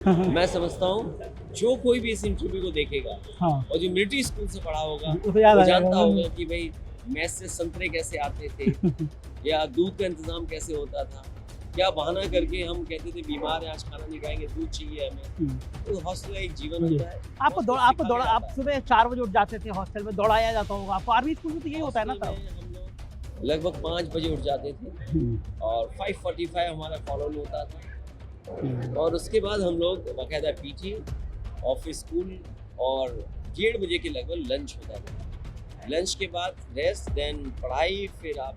मैं समझता हूँ जो कोई भी इस इंटरव्यू को देखेगा हाँ, और जो मिलिट्री स्कूल से पढ़ा होगा उसे याद वो आ जाएगा। जानता होगा कि भाई मैस से संतरे कैसे आते थे या दूध का इंतजाम कैसे होता था, क्या बहाना करके हम कहते थे बीमार है आज खाना नहीं खाएंगे दूध चाहिए हमें। तो हॉस्टल का एक जीवन जी। होता है। आपको दौड़ा आप सुबह 4 बजे उठ जाते थे, हॉस्टल में दौड़ाया जाता होगा आपको। आर्मी स्कूल में तो यही होता है ना हॉस्टल तब? में हम लोग लगभग 5 बजे उठ जाते थे और 5:45 हमारा फॉलो होता था और उसके बाद हम लोग बाकायदा पीटी ऑफिस स्कूल और 1:30 बजे के लगभग लंच होता था। लंच के बाद रेस्ट देन पढ़ाई फिर आप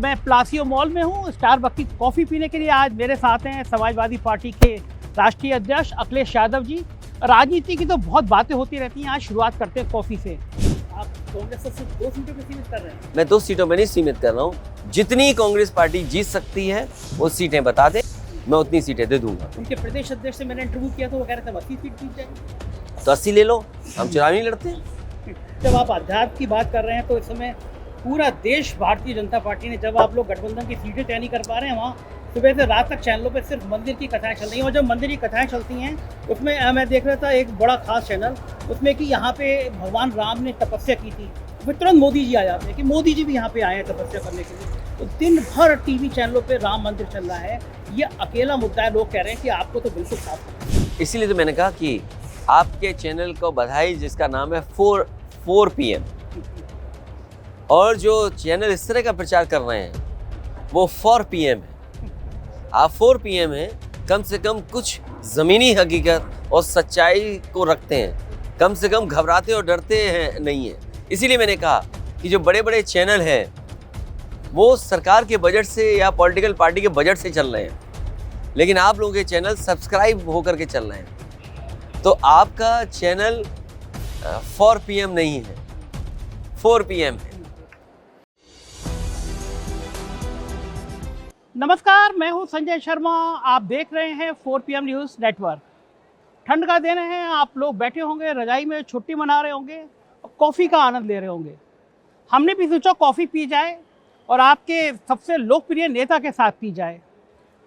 मैं प्लासियो मॉल में हूँ, स्टारबक्स की कॉफ़ी पीने के लिए आज मेरे साथ हैं समाजवादी पार्टी के राष्ट्रीय अध्यक्ष अखिलेश यादव जी। राजनीति की तो बहुत बातें होती रहती हैं, आज शुरुआत करते हैं कॉफ़ी से। आप कांग्रेस से सिर्फ 2 सीटों पे सीमित कर रहे हैं? मैं 2 सीटों में नहीं सीमित कर रहा हूँ। जितनी कांग्रेस पार्टी जीत सकती है वो सीटें बता दे, मैं उतनी सीटें दे दूंगा। उनके प्रदेश अध्यक्ष से मैंने इंटरव्यू किया तो वो कह रहे थे 80 सीट जीत जाएंगे। तो 80 ले लो, हम चुनाव नहीं लड़ते। जब आप अध्यात्म की बात कर रहे हैं तो इस समय पूरा देश भारतीय जनता पार्टी ने, जब आप लोग गठबंधन की सीटें तय नहीं कर पा रहे हैं, वहाँ सुबह से रात तक चैनलों पे सिर्फ मंदिर की कथाएं चल रही हैं। और जब मंदिर की कथाएं चलती हैं उसमें मैं देख रहा था एक बड़ा खास चैनल, उसमें कि यहाँ पे भगवान राम ने तपस्या की थी, फिर तुरंत मोदी जी आ जाते हैं कि मोदी जी भी यहाँ पे आए हैं तपस्या करने के लिए। तो दिन भर टीवी चैनलों पे राम मंदिर चल रहा है। ये अकेला मुद्दा है, लोग कह रहे हैं कि आपको तो बिल्कुल साफ है। इसीलिए तो मैंने कहा कि आपके चैनल को बधाई जिसका नाम है 4 PM और जो चैनल इस तरह का प्रचार कर रहे हैं वो 4 PM है। आप 4 PM हैं, कम से कम कुछ ज़मीनी हकीकत और सच्चाई को रखते हैं, कम से कम घबराते और डरते हैं नहीं है। इसीलिए मैंने कहा कि जो बड़े बड़े चैनल हैं वो सरकार के बजट से या पॉलिटिकल पार्टी के बजट से चल रहे हैं, लेकिन आप लोगों के चैनल सब्सक्राइब होकर के चल रहे हैं। तो आपका चैनल 4 PM नहीं है, 4 PM है। नमस्कार, मैं हूं संजय शर्मा। आप देख रहे हैं 4 PM न्यूज़ नेटवर्क। ठंड का दिन है, आप लोग बैठे होंगे रजाई में, छुट्टी मना रहे होंगे, कॉफ़ी का आनंद ले रहे होंगे। हमने भी सोचा कॉफ़ी पी जाए और आपके सबसे लोकप्रिय नेता के साथ पी जाए।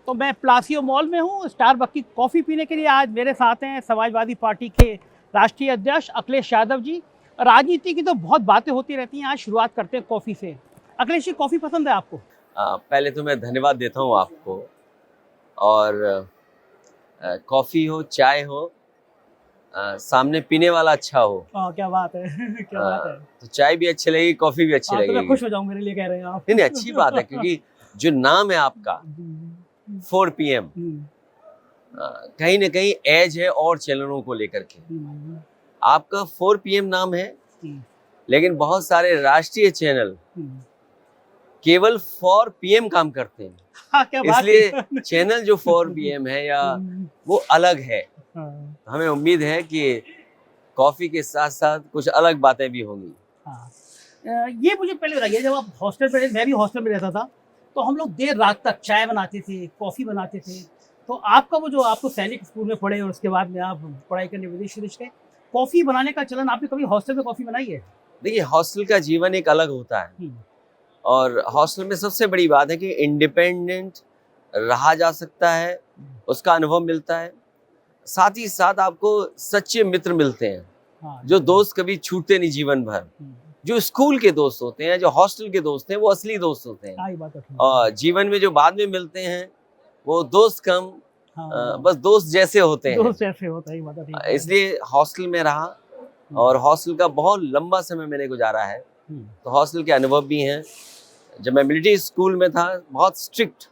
तो मैं प्लासियो मॉल में हूँ, स्टारबक्स की कॉफ़ी पीने के लिए आज मेरे साथ हैं समाजवादी पार्टी के राष्ट्रीय अध्यक्ष अखिलेश यादव जी। राजनीति की तो बहुत बातें होती रहती हैं, आज शुरुआत करते हैं कॉफ़ी से। अखिलेश जी, कॉफ़ी पसंद है आपको? पहले तो मैं धन्यवाद देता हूँ आपको। और कॉफ़ी हो चाय हो, सामने पीने वाला अच्छा हो। क्या बात है क्या बात है। तो चाय भी अच्छी लगेगी, कॉफ़ी भी अच्छी तो मैं लगेगी। खुश हो जाऊँ, मेरे लिए कह रहे हैं आप। नहीं अच्छी बात है, क्योंकि जो नाम है आपका 4 PM कहीं ना कहीं एज है और चैनलों को लेकर के। आपका 4 PM नाम है, लेकिन बहुत सारे राष्ट्रीय चैनल केवल 4 PM काम करते हैं। हाँ, क्या बात इसलिए है। चैनल जो 4 PM है या वो अलग है। हाँ, हमें उम्मीद है कि कॉफी के साथ साथ कुछ अलग बातें भी होंगी। हाँ। ये मुझे पहले बताइए, जब आप हॉस्टल में, मैं भी हॉस्टल में रहता था, तो हम लोग देर रात तक चाय बनाते थे, कॉफ़ी बनाते थे। तो आपका वो, जो आप तो सैनिक स्कूल में पढ़े और उसके बाद में आप पढ़ाई करने विदेश गए, कॉफ़ी बनाने का चलन, आपने कभी हॉस्टल में कॉफ़ी बनाई है? देखिए, हॉस्टल का जीवन एक अलग होता है और हॉस्टल में सबसे बड़ी बात है कि इंडिपेंडेंट रहा जा सकता है, उसका अनुभव मिलता है। साथ ही साथ आपको सच्चे मित्र मिलते हैं। हाँ, जो दोस्त कभी छूटते नहीं जीवन भर। जो स्कूल के दोस्त होते हैं, जो हॉस्टल के दोस्त हैं, वो असली दोस्त होते हैं। हाँ, बात है। और जीवन में जो बाद में मिलते हैं वो दोस्त कम, हाँ, बस दोस्त जैसे होते हैं। दोस्त ऐसे होता है, बात है। इसलिए हॉस्टल में रहा और हॉस्टल का बहुत लंबा समय मैंने गुजारा है, तो हॉस्टल के अनुभव भी हैं। जब मैं मिलिट्री स्कूल में था, बहुत स्ट्रिक्ट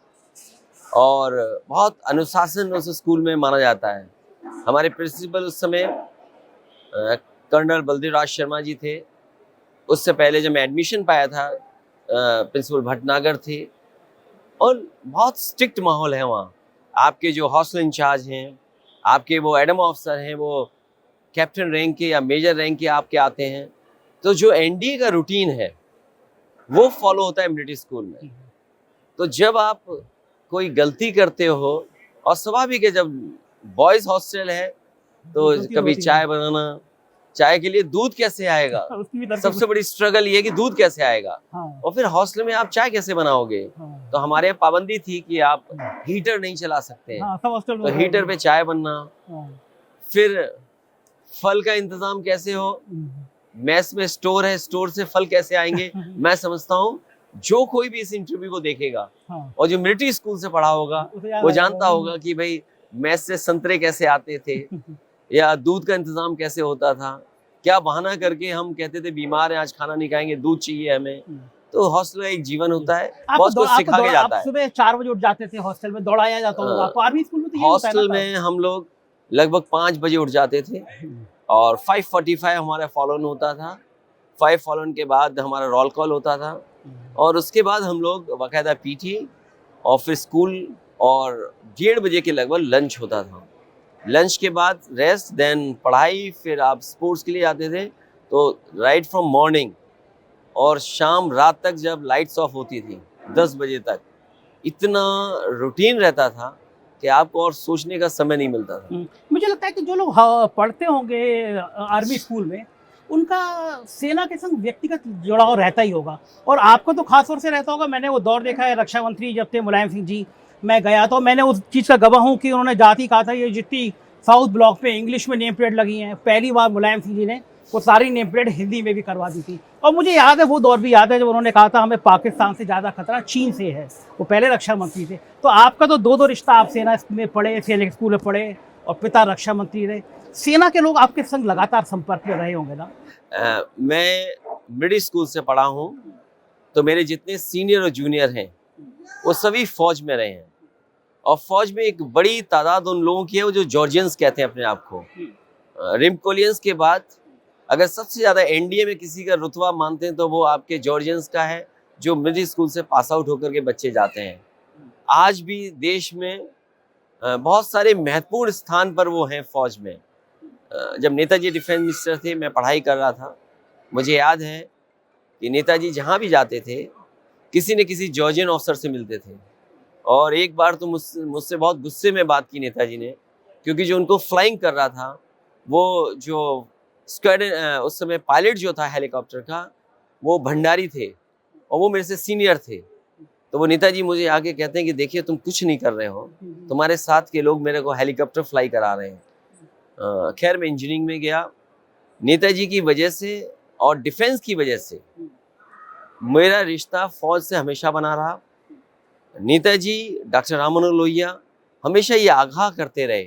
और बहुत अनुशासन उस स्कूल में माना जाता है। हमारे प्रिंसिपल उस समय कर्नल बलदेव राज शर्मा जी थे। उससे पहले जब मैं एडमिशन पाया था, प्रिंसिपल भटनागर थे। और बहुत स्ट्रिक्ट माहौल है वहाँ। आपके जो हॉस्टल इंचार्ज हैं, आपके वो एडम ऑफिसर हैं, वो कैप्टन रैंक के या मेजर रैंक के आपके आते हैं। तो जो NDA का रूटीन है वो फॉलो होता है मिलिट्री स्कूल में। तो जब आप कोई गलती करते हो, और स्वाभाविक है, जब बॉयज़ हॉस्टल है तो कभी चाय बनाना, चाय के लिए दूध कैसे आएगा, उसकी भी तरकीब- सबसे बड़ी स्ट्रगल ये है कि दूध कैसे आएगा, हाँ, और फिर हॉस्टल में आप चाय कैसे बनाओगे। हाँ, तो हमारे यहाँ पाबंदी थी कि आप हीटर नहीं चला सकते हैं, हाँ, सब हॉस्टल में तो हीटर पे चाय बनना। हाँ, फिर फल का इंतजाम कैसे हो, मैस में स्टोर है, स्टोर से फल कैसे आएंगे। मैं समझता हूँ जो कोई भी इस इंटरव्यू को देखेगा हाँ, और जो मिलिट्री स्कूल से पढ़ा होगा उसे याद वो आएगा। जानता होगा कि भाई मैस से संतरे कैसे आते थे या दूध का इंतजाम कैसे होता था, क्या बहाना करके हम कहते थे बीमार हैं आज खाना नहीं खाएंगे, दूध चाहिए हमें। तो हॉस्टल एक जीवन होता है, बहुत कुछ सिखा के जाता है। सुबह 4 बजे उठ जाते थे, हॉस्टल में दौड़ाया जाता होगा आपको। आर्मी स्कूल में तो ये होता है हॉस्टल ना में हम लोग लगभग 5 बजे उठ जाते थे और 5:45 हमारा फॉलोन होता था। 5 फॉलोन के बाद हमारा रोल कॉल होता था और उसके बाद हम लोग बाकायदा पीटी और फिर स्कूल, और 1:30 बजे के लगभग लंच होता था। लंच के बाद रेस्ट, देन पढ़ाई, फिर आप स्पोर्ट्स के लिए जाते थे। तो राइट फ्रॉम मॉर्निंग और शाम रात तक जब लाइट्स ऑफ होती थी 10 बजे तक, इतना रूटीन रहता था कि आपको और सोचने का समय नहीं मिलता था। मुझे लगता है कि जो लोग पढ़ते होंगे आर्मी स्कूल में, उनका सेना के संग व्यक्तिगत जुड़ाव रहता ही होगा, और आपको तो खास तौर से रहता होगा। मैंने वो दौर देखा है, रक्षा मंत्री जब थे मुलायम सिंह जी, मैं गया तो मैंने उस चीज़ का गवाह हूँ कि उन्होंने जाति कहा था ये जितनी साउथ ब्लॉक पे इंग्लिश में नेम प्लेट लगी हैं, पहली बार मुलायम सिंह जी ने वो सारी नेम प्लेट हिंदी में भी करवा दी थी। और मुझे याद है, वो दौर भी याद है जब उन्होंने कहा था हमें पाकिस्तान से ज़्यादा खतरा चीन से है। वो पहले रक्षा मंत्री थे। तो आपका तो दो रिश्ता, आप सेना में पढ़े, सेना के स्कूल में पढ़े, और पिता रक्षा मंत्री रहे। सेना के लोग आपके संग लगातार संपर्क में रहे होंगे ना? मैं मिडिल स्कूल से पढ़ा हूँ, तो मेरे जितने सीनियर और जूनियर हैं वो सभी फौज में रहे हैं, और फौज में एक बड़ी तादाद उन लोगों की है वो जो जॉर्जियंस कहते हैं अपने आप को। रिमकोलियंस के बाद अगर सबसे ज़्यादा एनडीए में किसी का रुतबा मानते हैं तो वो आपके जॉर्जियंस का है, जो मिडिल स्कूल से पास आउट होकर के बच्चे जाते हैं। आज भी देश में बहुत सारे महत्वपूर्ण स्थान पर वो हैं फौज में। जब नेताजी डिफेंस मिनिस्टर थे, मैं पढ़ाई कर रहा था, मुझे याद है कि नेताजी जहाँ भी जाते थे किसी न किसी जॉर्जियन ऑफिसर से मिलते थे। और एक बार तो मुझसे बहुत गुस्से में बात की नेताजी ने, क्योंकि जो उनको फ्लाइंग कर रहा था वो जो स्क्वाड्रन उस समय पायलट जो था हेलीकॉप्टर का, वो भंडारी थे और वो मेरे से सीनियर थे। तो वो नेताजी मुझे आके कहते हैं कि देखिए तुम कुछ नहीं कर रहे हो, तुम्हारे साथ के लोग मेरे को हेलीकॉप्टर फ्लाई करा रहे हैं। खैर मैं इंजीनियरिंग में गया। नेताजी की वजह से और डिफेंस की वजह से मेरा रिश्ता फौज से हमेशा बना रहा। नेताजी डॉक्टर राम मनोहर लोहिया हमेशा ये आगाह करते रहे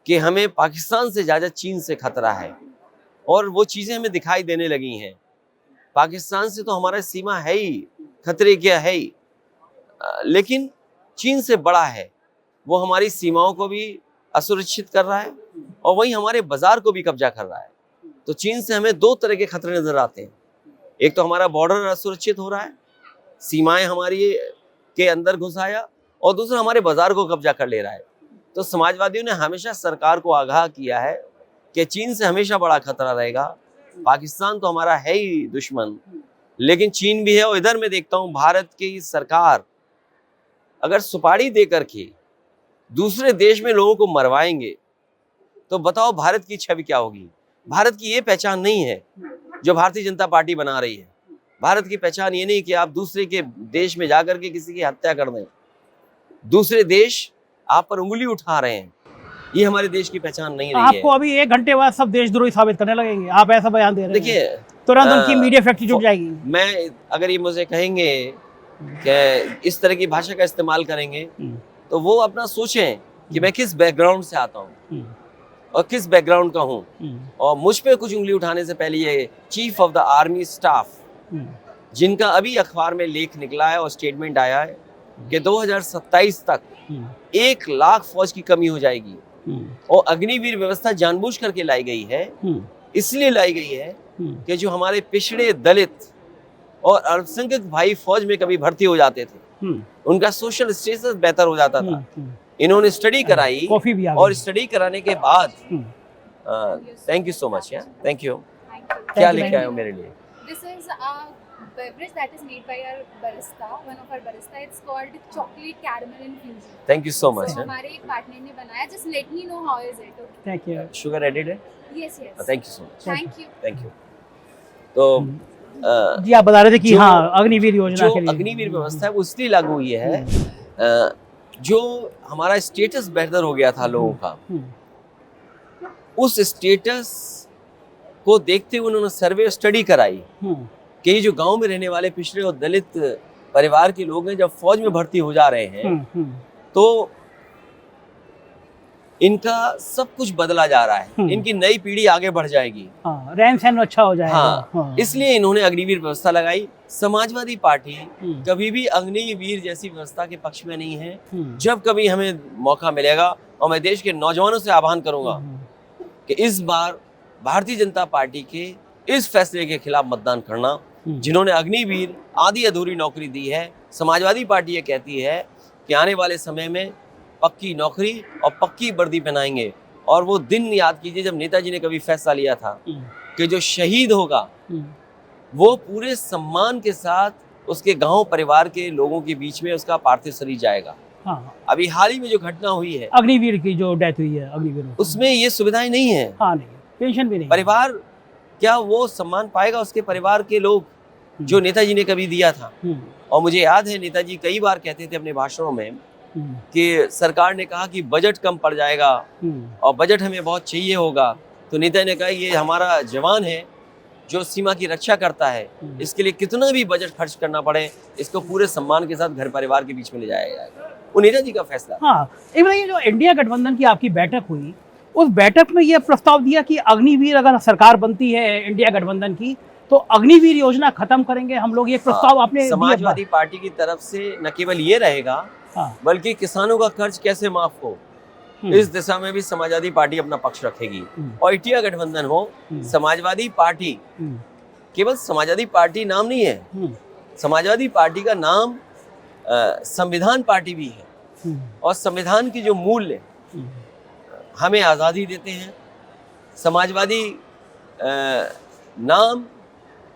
कि हमें पाकिस्तान से ज़्यादा चीन से खतरा है, और वो चीज़ें हमें दिखाई देने लगी हैं। पाकिस्तान से तो हमारा सीमा है ही, खतरे क्या है ही, लेकिन चीन से बड़ा है। वो हमारी सीमाओं को भी असुरक्षित कर रहा है और वहीं हमारे बाजार को भी कब्जा कर रहा है। तो चीन से हमें दो तरह के खतरे नजर आते हैं। एक तो हमारा बॉर्डर असुरक्षित हो रहा है, सीमाएं हमारी के अंदर घुस आया, और दूसरा हमारे बाजार को कब्जा कर ले रहा है। तो समाजवादियों ने हमेशा सरकार को आगाह किया है कि चीन से हमेशा बड़ा खतरा रहेगा। पाकिस्तान तो हमारा है ही दुश्मन, लेकिन चीन भी है। और इधर मैं देखता हूँ भारत की सरकार अगर सुपारी दे करके दूसरे देश में लोगों को मरवाएंगे तो बताओ भारत की छवि क्या होगी। भारत की ये पहचान नहीं है जो भारतीय जनता पार्टी बना रही है। भारत की पहचान ये नहीं कि आप दूसरे के देश में जाकर के किसी की हत्या कर दें, दूसरे देश आप पर उंगली उठा रहे हैं, ये हमारे देश की पहचान नहीं रही है। आपको अभी 1 घंटे बाद सब देशद्रोही साबित करने लगेंगे, आप ऐसा बयान दे रहे हैं। देखिए तुरंत उनकी मीडिया फैक्ट्री जुट जाएगी। मैं अगर ये मुझे कहेंगे कि इस तरह की भाषा का इस्तेमाल करेंगे तो वो अपना सोचें कि मैं किस बैकग्राउंड से आता हूँ और किस बैकग्राउंड का हूँ। और मुझ पे कुछ उंगली उठाने से पहले ये chief of the army staff, जिनका अभी अखबार में लेख निकला है और स्टेटमेंट आया है कि 2027 तक 1 लाख फौज की कमी हो जाएगी, और अग्निवीर व्यवस्था जानबूझ करके लाई गई है। इसलिए लाई गई है कि जो हमारे पिछड़े दलित और अल्पसंख्यक भाई फौज में कभी भर्ती हो जाते थे, उनका सोशल स्टेटस बेहतर हो जाता था। इन्होंने स्टडी कराई और स्टडी कराने के बाद thank you so much, thank you. क्या लेके आए हो मेरे लिए? This is a beverage that is made by our barista, one of our barista. It's called chocolate caramel infusion. Thank you so much. So हमारे एक पार्टनर ने बनाया. Just let me know how is it. Okay. Thank you. Sugar added है? Yes, yes. Thank you so much. Thank you. Thank you. तो जी आप बता रहे थे कि जो- हाँ अग्निवीर योजना जो के लिए अग्निवीर व्यवस्था है वो इसलिए लागू हुई है, जो हमारा स्टेटस बेहतर हो गया था लोगों का, उस स्टेटस को देखते हुए उन्होंने सर्वे स्टडी कराई कि ये जो गांव में रहने वाले पिछड़े और दलित परिवार के लोग हैं, जब फौज में भर्ती हो जा रहे हैं तो इनका सब कुछ बदला जा रहा है, इनकी नई पीढ़ी आगे बढ़ जाएगी, हाँ, रहन सहन अच्छा हो जाएगा। हाँ, इसलिए इन्होंने अग्निवीर व्यवस्था लगाई। समाजवादी पार्टी कभी भी अग्निवीर जैसी व्यवस्था के पक्ष में नहीं है। जब कभी हमें मौका मिलेगा, और मैं देश के नौजवानों से आह्वान करूंगा कि इस बार भारतीय जनता पार्टी के इस फैसले के खिलाफ मतदान करना, जिन्होंने अग्निवीर आधी अधूरी नौकरी दी है। समाजवादी पार्टी ये कहती है कि आने वाले समय में पक्की नौकरी और पक्की वर्दी पहनाएंगे। और वो दिन याद कीजिए जब नेताजी ने कभी फैसला लिया था कि जो शहीद होगा वो पूरे सम्मान के साथ उसके गांव परिवार के लोगों के बीच में उसका पार्थिव शरीर जाएगा। हाँ, अभी हाल ही में जो घटना हुई है अग्निवीर की जो डेथ हुई है, अग्निवीर में, उसमें ये सुविधाएं नहीं है। हाँ नहीं, पेंशन भी नहीं। परिवार क्या वो सम्मान पाएगा? उसके परिवार के लोग जो नेताजी ने कभी दिया था। और मुझे याद है नेताजी कई बार कहते थे अपने भाषणों में कि सरकार ने कहा कि बजट कम पड़ जाएगा और बजट हमें बहुत चाहिए होगा, तो नेता ने कहा ये हमारा जवान है जो सीमा की रक्षा करता है, इसके लिए कितना भी बजट खर्च करना पड़े इसको पूरे सम्मान के साथ घर परिवार के बीच में ले जाया जाएगा। वो नेताजी का फैसला। हाँ, एक बार ये जो इंडिया गठबंधन की आपकी बैठक हुई, उस बैठक में ये प्रस्ताव दिया कि अग्निवीर अगर सरकार बनती है इंडिया गठबंधन की तो अग्निवीर योजना खत्म करेंगे हम लोग, ये प्रस्ताव आपने समाजवादी पार्टी की तरफ से न केवल ये रहेगा बल्कि किसानों का कर्ज कैसे माफ हो, इस दिशा में भी समाजवादी पार्टी अपना पक्ष रखेगी। और इंडिया गठबंधन हो, समाजवादी पार्टी केवल समाजवादी पार्टी नाम नहीं है, समाजवादी पार्टी का नाम संविधान पार्टी भी है। और संविधान की जो मूल्य हमें आज़ादी देते हैं, समाजवादी नाम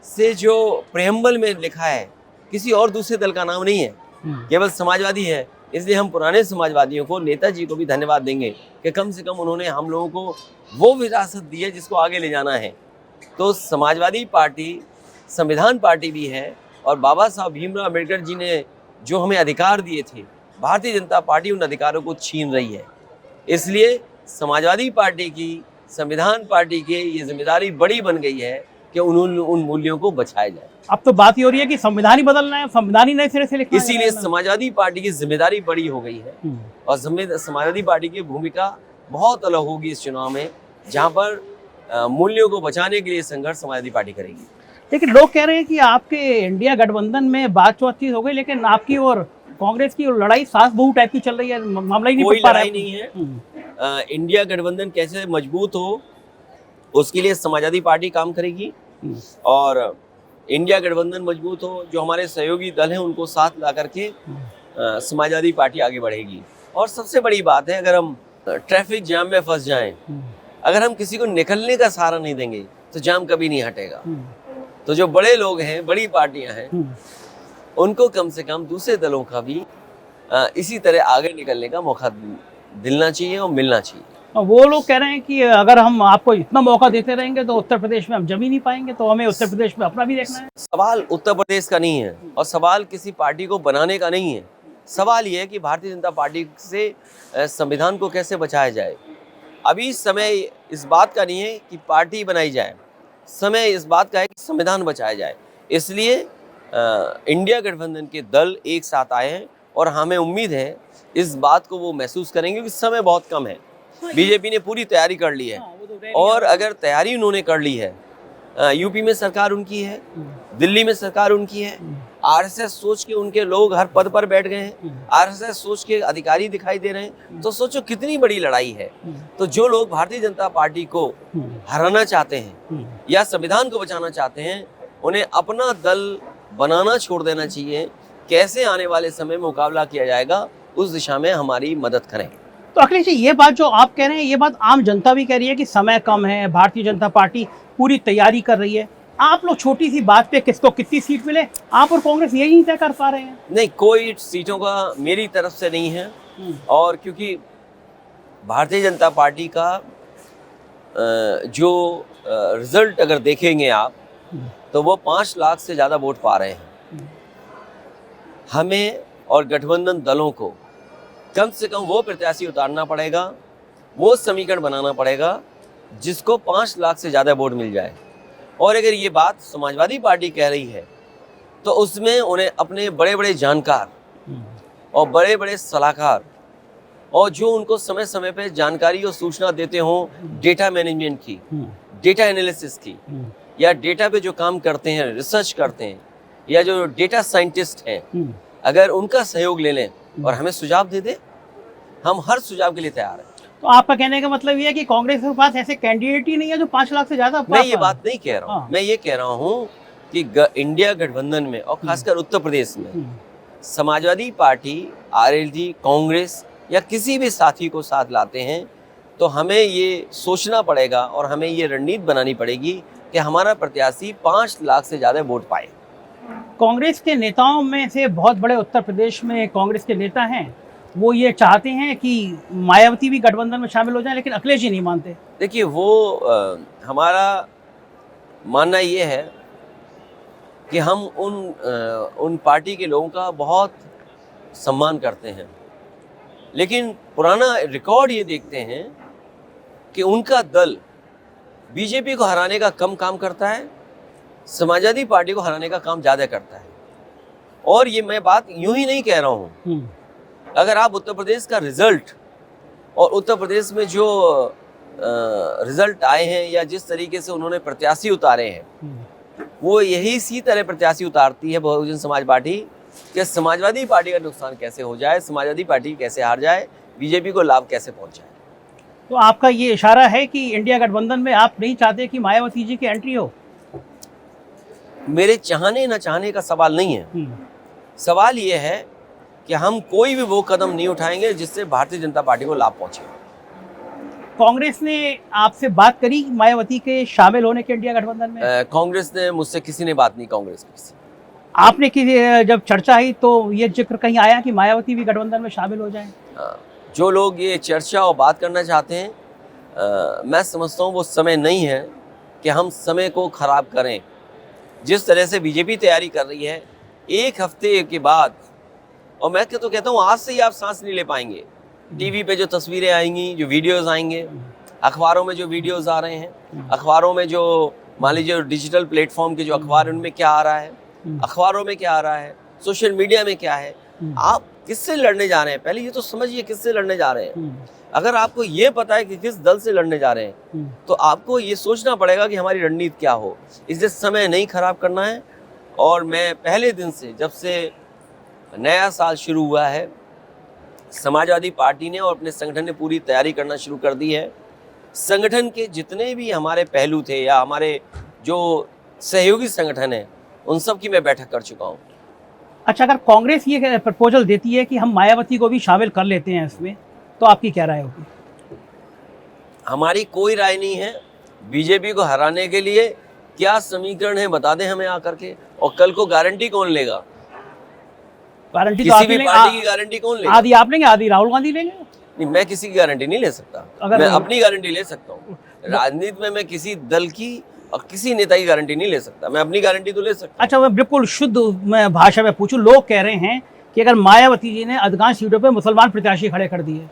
से जो प्रेम्बल में लिखा है किसी और दूसरे दल का नाम नहीं है, केवल समाजवादी है। इसलिए हम पुराने समाजवादियों को, नेताजी को भी धन्यवाद देंगे कि कम से कम उन्होंने हम लोगों को वो विरासत दी है जिसको आगे ले जाना है। तो समाजवादी पार्टी संविधान पार्टी भी है, और बाबा साहब भीमराव अम्बेडकर जी ने जो हमें अधिकार दिए थे, भारतीय जनता पार्टी उन अधिकारों को छीन रही है। इसलिए समाजवादी पार्टी की, संविधान पार्टी की ये जिम्मेदारी बड़ी बन गई है कि उन मूल्यों को बचाया जाए। अब तो बात ये हो रही है कि संविधान ही बदलना है, संविधान ही नए सिरे से लिखना है। इसीलिए समाजवादी पार्टी की जिम्मेदारी बड़ी हो गई है, और समाजवादी पार्टी की भूमिका बहुत अलग होगी इस चुनाव में, जहां पर मूल्यों को बचाने के लिए संघर्ष समाजवादी पार्टी करेगी। लेकिन लोग कह रहे हैं कि आपके इंडिया गठबंधन में बातचीत हो गई, लेकिन आपकी और कांग्रेस की लड़ाई सास बहू टाइप की चल रही है, मामला ही नहीं कोई पड़ पा रहा है। लड़ाई नहीं है। इंडिया गठबंधन कैसे मजबूत हो उसके लिए समाजवादी पार्टी काम करेगी, और इंडिया गठबंधन मजबूत हो, जो हमारे सहयोगी दल हैं उनको साथ ला करके समाजवादी पार्टी आगे बढ़ेगी। और सबसे बड़ी बात है, अगर हम ट्रैफिक जाम में फंस जाएं, अगर हम किसी को निकलने का सहारा नहीं देंगे तो जाम कभी नहीं हटेगा। तो जो बड़े लोग हैं, बड़ी पार्टियां हैं, उनको कम से कम दूसरे दलों का भी इसी तरह आगे निकलने का मौका दिलना चाहिए और मिलना चाहिए। वो लोग कह रहे हैं कि अगर हम आपको इतना मौका देते रहेंगे तो उत्तर प्रदेश में हम जम ही नहीं पाएंगे, तो हमें उत्तर प्रदेश में अपना भी देखना है। सवाल उत्तर प्रदेश का नहीं है, और सवाल किसी पार्टी को बनाने का नहीं है। सवाल ये है कि भारतीय जनता पार्टी से संविधान को कैसे बचाया जाए। अभी समय इस बात का नहीं है कि पार्टी बनाई जाए, समय इस बात का है कि संविधान बचाया जाए। इसलिए इंडिया गठबंधन के दल एक साथ आए हैं, और हमें उम्मीद है इस बात को वो महसूस करेंगे कि समय बहुत कम है। बीजेपी ने पूरी तैयारी कर ली है, और अगर तैयारी उन्होंने कर ली है, यूपी में सरकार उनकी है, दिल्ली में सरकार उनकी है, आरएसएस सोच के उनके लोग हर पद पर बैठ गए हैं, आरएसएस सोच के अधिकारी दिखाई दे रहे हैं, तो सोचो कितनी बड़ी लड़ाई है। तो जो लोग भारतीय जनता पार्टी को हराना चाहते हैं या संविधान को बचाना चाहते हैं, उन्हें अपना दल बनाना छोड़ देना चाहिए। कैसे आने वाले समय में मुकाबला किया जाएगा, उस दिशा में हमारी मदद करें। तो अखिलेश जी, ये बात जो आप कह रहे हैं, ये बात आम जनता भी कह रही है कि समय कम है, भारतीय जनता पार्टी पूरी तैयारी कर रही है, आप लोग छोटी सी बात पे किसको कितनी सीट मिले, आप और कांग्रेस यही नहीं तय कर पा रहे हैं? नहीं, कोई सीटों का मेरी तरफ से नहीं है। और क्योंकि भारतीय जनता पार्टी का जो रिजल्ट अगर देखेंगे आप, तो वो 5 लाख से ज़्यादा वोट पा रहे हैं। हमें और गठबंधन दलों को कम से कम वो प्रत्याशी उतारना पड़ेगा, वो समीकरण बनाना पड़ेगा जिसको 5 लाख से ज़्यादा वोट मिल जाए। और अगर ये बात समाजवादी पार्टी कह रही है, तो उसमें उन्हें अपने बड़े बड़े जानकार और बड़े बड़े सलाहकार और जो उनको समय समय पे जानकारी और सूचना देते हों डेटा मैनेजमेंट की, डेटा एनालिसिस की, या डेटा पे जो काम करते हैं, रिसर्च करते हैं, या जो डेटा साइंटिस्ट हैं, अगर उनका सहयोग ले लें और हमें सुझाव दे दें, हम हर सुझाव के लिए तैयार हैं। तो आपका कहने का मतलब ये है कि कांग्रेस के पास ऐसे कैंडिडेट ही नहीं है जो 5 लाख से ज्यादा? मैं ये बात नहीं कह रहा हूँ। मैं ये कह रहा हूँ कि इंडिया गठबंधन में और खासकर उत्तर प्रदेश में समाजवादी पार्टी, आरएलडी, कांग्रेस या किसी भी साथी को साथ लाते हैं, तो हमें ये सोचना पड़ेगा और हमें ये रणनीति बनानी पड़ेगी कि हमारा प्रत्याशी 5 लाख से ज़्यादा वोट पाए। कांग्रेस के नेताओं में से बहुत बड़े उत्तर प्रदेश में कांग्रेस के नेता हैं, वो ये चाहते हैं कि मायावती भी गठबंधन में शामिल हो जाए, लेकिन अखिलेश जी नहीं मानते। देखिए, वो हमारा मानना ये है कि हम उन पार्टी के लोगों का बहुत सम्मान करते हैं, लेकिन पुराना रिकॉर्ड ये देखते हैं कि उनका दल बीजेपी को हराने का कम काम करता है, समाजवादी पार्टी को हराने का काम ज़्यादा करता है। और ये मैं बात यूं ही नहीं कह रहा हूँ। अगर आप उत्तर प्रदेश का रिजल्ट और उत्तर प्रदेश में जो रिजल्ट आए हैं या जिस तरीके से उन्होंने प्रत्याशी उतारे हैं, वो यही इसी तरह प्रत्याशी उतारती है बहुजन समाज पार्टी, कि समाजवादी पार्टी का नुकसान कैसे हो जाए, समाजवादी पार्टी कैसे हार जाए, बीजेपी को लाभ कैसे पहुंच जाए। तो आपका ये इशारा है कि इंडिया गठबंधन में आप नहीं चाहते कि मायावती जी की एंट्री हो? मेरे चाहने न चाहने का सवाल नहीं है। सवाल ये है कि हम कोई भी वो कदम नहीं उठाएंगे जिससे भारतीय जनता पार्टी को लाभ पहुंचे। कांग्रेस ने आपसे बात करी मायावती के शामिल होने के इंडिया गठबंधन में? कांग्रेस ने मुझसे किसी ने बात नहीं, कांग्रेस की। आपने कि जब चर्चा आई तो ये जिक्र कहीं आया कि मायावती भी गठबंधन में शामिल हो जाएं? जो लोग ये चर्चा और बात करना चाहते हैं, मैं समझता हूँ वो समय नहीं है कि हम समय को खराब करें। जिस तरह से बीजेपी तैयारी कर रही है, 1 हफ्ते के बाद, और मैं तो कहता हूँ आज से ही आप सांस नहीं ले पाएंगे। टीवी पे जो तस्वीरें आएंगी, जो वीडियोस आएंगे, अखबारों में जो वीडियोस आ रहे हैं, अखबारों में जो मान लीजिए डिजिटल प्लेटफॉर्म के जो अखबार, उनमें क्या आ रहा है, अखबारों में क्या आ रहा है, सोशल मीडिया में क्या है, आप किससे लड़ने जा रहे हैं, पहले ये तो समझिए किससे लड़ने जा रहे हैं। अगर आपको ये पता है कि किस दल से लड़ने जा रहे हैं, तो आपको ये सोचना पड़ेगा कि हमारी रणनीति क्या हो। इससे समय नहीं खराब करना है। और मैं पहले दिन से, जब से नया साल शुरू हुआ है, समाजवादी पार्टी ने और अपने संगठन ने पूरी तैयारी करना शुरू कर दी है। संगठन के जितने भी हमारे पहलू थे या हमारे जो सहयोगी संगठन हैं, उन सब की मैं बैठक कर चुका हूँ। अच्छा, अगर कांग्रेस ये प्रपोजल देती है कि हम मायावती को भी शामिल कर लेते हैं इसमें, तो आपकी क्या राय होगी? हमारी कोई राय नहीं है। बीजेपी को हराने के लिए क्या समीकरण है बता दें हमें आकर के, और कल को गारंटी कौन लेगा? गारंटी तो किसी भी पार्टी की गारंटी कौन लेगा? आधी आप लेंगे, आधी राहुल गांधी लेंगे? नहीं, मैं किसी की गारंटी नहीं ले सकता। मैं अपनी गारंटी ले सकता हूँ। राजनीति में मैं किसी दल की और किसी नेता की गारंटी नहीं ले सकता। मैं अपनी गारंटी तो ले सकता। अच्छा, मैं बिल्कुल शुद्ध मैं भाषा में पूछूं, लोग कह रहे हैं कि अगर मायावती जी ने अधिकांश सीटों पे मुसलमान प्रत्याशी खड़े कर दिए,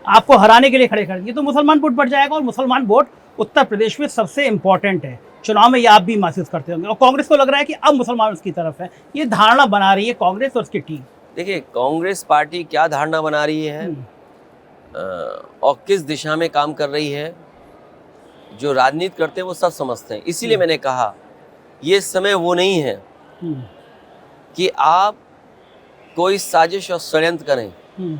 आपको हराने के लिए खड़े कर दिए, तो मुसलमान वोट बढ़ जाएगा, और मुसलमान वोट उत्तर प्रदेश में सबसे इम्पोर्टेंट है। चुनाव में ये आप भी महसूस करते होंगे, और कांग्रेस को लग रहा है कि अब मुसलमान उसकी तरफ है। ये धारणा बना रही है कांग्रेस और उसकी टीम। देखिए, कांग्रेस पार्टी क्या धारणा बना रही है और किस दिशा में काम कर रही है, जो राजनीति करते हैं वो सब समझते हैं। इसीलिए मैंने कहा ये समय वो नहीं है कि आप कोई साजिश और षड्यंत्र करें।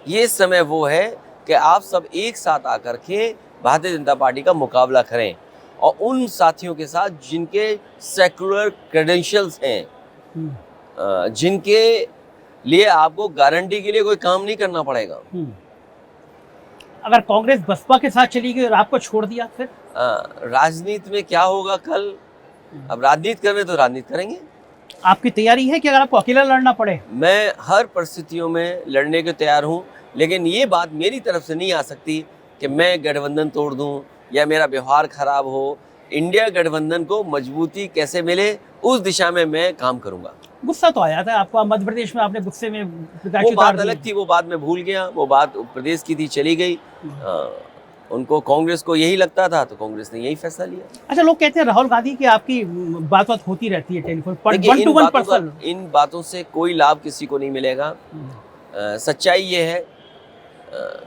ये समय वो है कि आप सब एक साथ आकर के भारतीय जनता पार्टी का मुकाबला करें, और उन साथियों के साथ जिनके सेकुलर क्रेडेंशियल्स हैं, जिनके लिए आपको गारंटी के लिए कोई काम नहीं करना पड़ेगा। अगर कांग्रेस बसपा के साथ चली गई और आपको छोड़ दिया, फिर राजनीति में क्या होगा कल, अब राजनीति कर रहे तो राजनीति करेंगे। आपकी तैयारी है कि अगर आपको अकेला लड़ना पड़े? मैं हर परिस्थितियों में लड़ने को तैयार हूँ, लेकिन ये बात मेरी तरफ से नहीं आ सकती कि मैं गठबंधन तोड़ दूँ या मेरा व्यवहार खराब हो। इंडिया गठबंधन को मजबूती कैसे मिले उस दिशा में मैं काम करूँगा। गुस्सा तो आया था आपको, मध्य प्रदेश में आपने गुस्से में वो बात अलग थी, वो बात मैं भूल गया, वो बात प्रदेश की थी, चली गई। उनको कांग्रेस को यही लगता था तो कांग्रेस ने यही फैसला लिया। अच्छा, लोग कहते हैं राहुल गांधी की आपकी बात होती रहती है टेलीफोन पर, इन बातों से कोई लाभ किसी को नहीं मिलेगा। सच्चाई ये है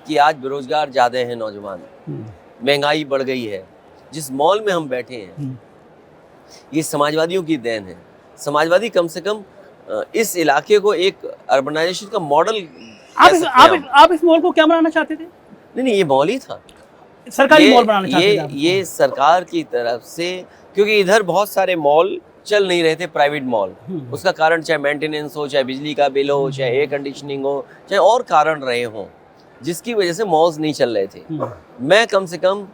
कि आज बेरोजगार ज़्यादा हैं नौजवान, महंगाई बढ़ गई है। जिस मॉल में हम बैठे हैं ये समाजवादियों की देन है। समाजवादी कम से कम इस इलाके को एक अर्बनाइजेशन का मॉडल। आप इस मॉल को क्या बनाना चाहते थे? नहीं, ये मॉल ही था, सरकारी मॉल बनाना चाहते थे। ये सरकार की तरफ से, क्योंकि इधर बहुत सारे मॉल चल नहीं रहे थे, प्राइवेट मॉल। उसका कारण चाहे मेंटेनेंस हो, चाहे बिजली का बिल हो, चाहे एयर कंडीशनिंग हो, चाहे और कारण रहे हों, जिसकी वजह से मॉल्स नहीं चल रहे थे। मैं कम से कम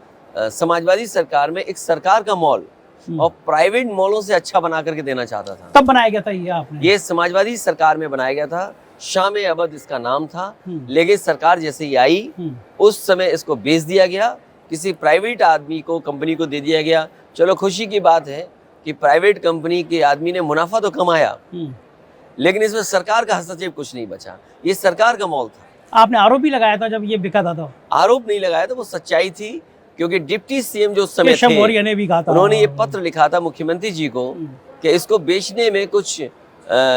समाजवादी सरकार में एक सरकार का मॉल और प्राइवेट मॉलों से अच्छा बना करके देना चाहता था। तब बनाया गया था ये आपने? ये समाजवादी सरकार में बनाया गया था, शाम-ए-अवध इसका नाम था। लेकिन सरकार जैसे ही आई उस समय इसको बेच दिया गया, किसी प्राइवेट आदमी को, कंपनी को दे दिया गया। चलो खुशी की बात है कि प्राइवेट कंपनी के आदमी ने मुनाफा तो कमाया, लेकिन इसमें सरकार का हस्तक्षेप कुछ नहीं बचा। ये सरकार का मॉल था। आपने आरोप भी लगाया था जब ये बिका था? तो आरोप नहीं लगाया था, वो सच्चाई थी, क्योंकि डिप्टी सीएम जो समय थे मौर्य ने भी कहा था, उन्होंने ये पत्र लिखा था मुख्यमंत्री जी को कि इसको बेचने में कुछ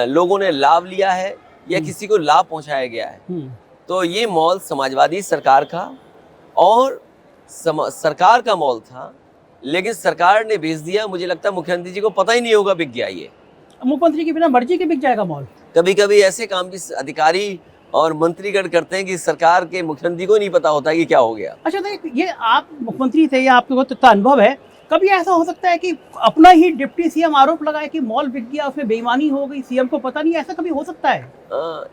लोगों ने लाभ लिया है या किसी को लाभ पहुंचाया गया है। तो ये मॉल समाजवादी सरकार का और सरकार का मॉल था, लेकिन सरकार ने बेच दिया। मुझे लगता है मुख्यमंत्री जी को पता ही नहीं होगा बिक गया ये। मुख्यमंत्री की बिना मर्जी के बिक जाएगा मॉल? कभी कभी ऐसे काम भी अधिकारी और मंत्रीगण करते हैं कि सरकार के मुख्यमंत्री को नहीं पता होता कि क्या हो गया। अच्छा, तो ये आप मुख्यमंत्री थे या आपको इतना अनुभव है, कभी ऐसा हो सकता है कि अपना ही डिप्टी सीएम आरोप लगाए कि मॉल बिक गया, उसमें बेईमानी हो गई, सीएम को पता नहीं, ऐसा कभी हो सकता है?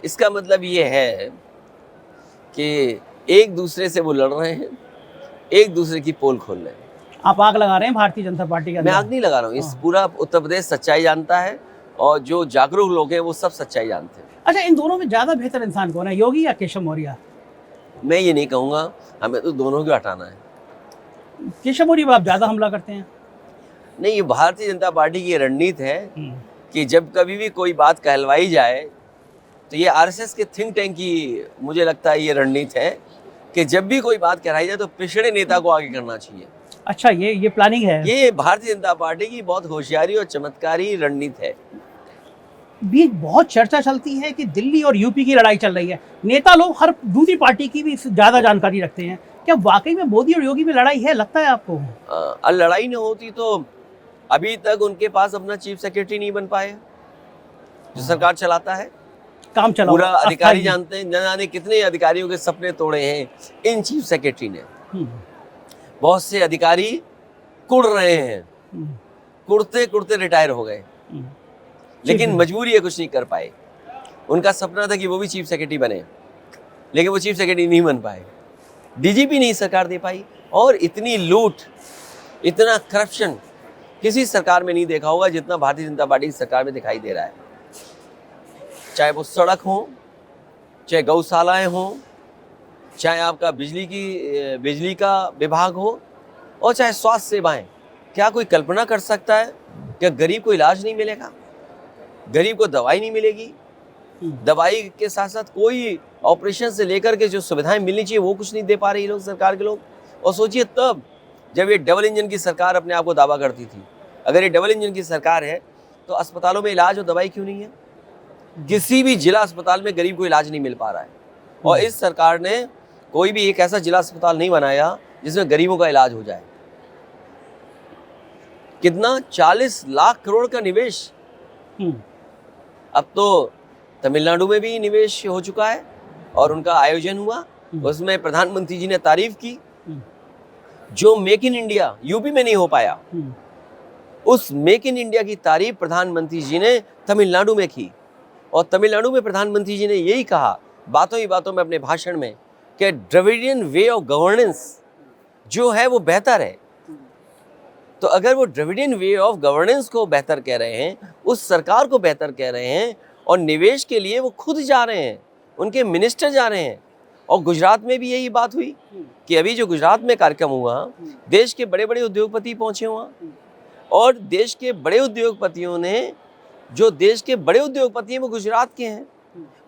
इसका मतलब ये है कि एक दूसरे से वो लड़ रहे हैं, एक दूसरे की पोल खोल रहे हैं। आप आग लगा रहे हैं भारतीय जनता पार्टी का? मैं आग नहीं लगा रहा हूँ, इस पूरा उत्तर प्रदेश सच्चाई जानता है और जो जागरूक लोग हैं वो सब सच्चाई जानते हैं। अच्छा, इन दोनों में ज्यादा बेहतर इंसान कौन है, योगी या केशव मौर्य? मैं ये नहीं कहूँगा, हमें तो दोनों को हटाना है। केशव मौर्य पर आप ज्यादा हमला करते हैं? नहीं, ये भारतीय जनता पार्टी की रणनीति है कि जब कभी भी कोई बात कहलवाई जाए तो ये आरएसएस के थिंक टैंक की, मुझे लगता है ये रणनीति है कि जब भी कोई बात कहलाई जाए तो पिछड़े नेता को आगे करना चाहिए। अच्छा, ये प्लानिंग है? ये भारतीय जनता पार्टी की बहुत होशियारी और चमत्कारी रणनीति है। बीच बहुत चर्चा चलती है कि दिल्ली और यूपी की लड़ाई चल रही है, नेता लोग हर दूसरी पार्टी की भी ज्यादा जानकारी रखते हैं, क्या वाकई में मोदी और योगी में लड़ाई है, लगता है आपको? लड़ाई नहीं होती तो अभी तक उनके पास अपना चीफ सेक्रेटरी नहीं बन पाए, जो सरकार चलाता है, काम चला पूरा अधिकारी जानते हैं। न जाने कितने अधिकारियों के सपने तोड़े हैं इन चीफ सेक्रेटरी ने। बहुत से अधिकारी कुड़ रहे हैं, कुड़ते कुड़ते रिटायर हो गए, लेकिन मजबूरी है, कुछ नहीं कर पाए। उनका सपना था कि वो भी चीफ सेक्रेटरी बने, लेकिन वो चीफ सेक्रेटरी नहीं बन पाए, डीजीपी नहीं सरकार दे पाई। और इतनी लूट, इतना करप्शन किसी सरकार में नहीं देखा होगा जितना भारतीय जनता पार्टी की सरकार में दिखाई दे रहा है। चाहे वो सड़क हो, चाहे गौशालाएं हो, चाहे आपका बिजली का विभाग हो, और चाहे स्वास्थ्य सेवाएं। क्या कोई कल्पना कर सकता है कि गरीब को इलाज नहीं मिलेगा, गरीब को दवाई नहीं मिलेगी, दवाई के साथ साथ कोई ऑपरेशन से लेकर के जो सुविधाएं मिलनी चाहिए वो कुछ नहीं दे पा रही लोग, सरकार के लोग। और सोचिए तब जब ये डबल इंजन की सरकार अपने आप को दावा करती थी। अगर ये डबल इंजन की सरकार है तो अस्पतालों में इलाज और दवाई क्यों नहीं है? किसी भी जिला अस्पताल में गरीब को इलाज नहीं मिल पा रहा है, और इस सरकार ने कोई भी एक ऐसा जिला अस्पताल नहीं बनाया जिसमें गरीबों का इलाज हो जाए। कितना 40 लाख करोड़ का निवेश। अब तो तमिलनाडु में भी निवेश हो चुका है और उनका आयोजन हुआ, उसमें प्रधानमंत्री जी ने तारीफ की। जो मेक इन इंडिया यूपी में नहीं हो पाया, उस मेक इन इंडिया की तारीफ प्रधानमंत्री जी ने तमिलनाडु में की। और तमिलनाडु में प्रधानमंत्री जी ने यही कहा बातों ही बातों में अपने भाषण में कि द्रविडियन वे ऑफ गवर्नेंस जो है वो बेहतर है। तो अगर वो द्रविडियन वे ऑफ गवर्नेंस को बेहतर कह रहे हैं, उस सरकार को बेहतर कह रहे हैं, और निवेश के लिए वो खुद जा रहे हैं, उनके मिनिस्टर जा रहे हैं। और गुजरात में भी यही बात हुई कि अभी जो गुजरात में कार्यक्रम हुआ, देश के बड़े बड़े उद्योगपति पहुंचे वहाँ, और देश के बड़े उद्योगपतियों ने, जो देश के बड़े उद्योगपति हैं वो गुजरात के हैं,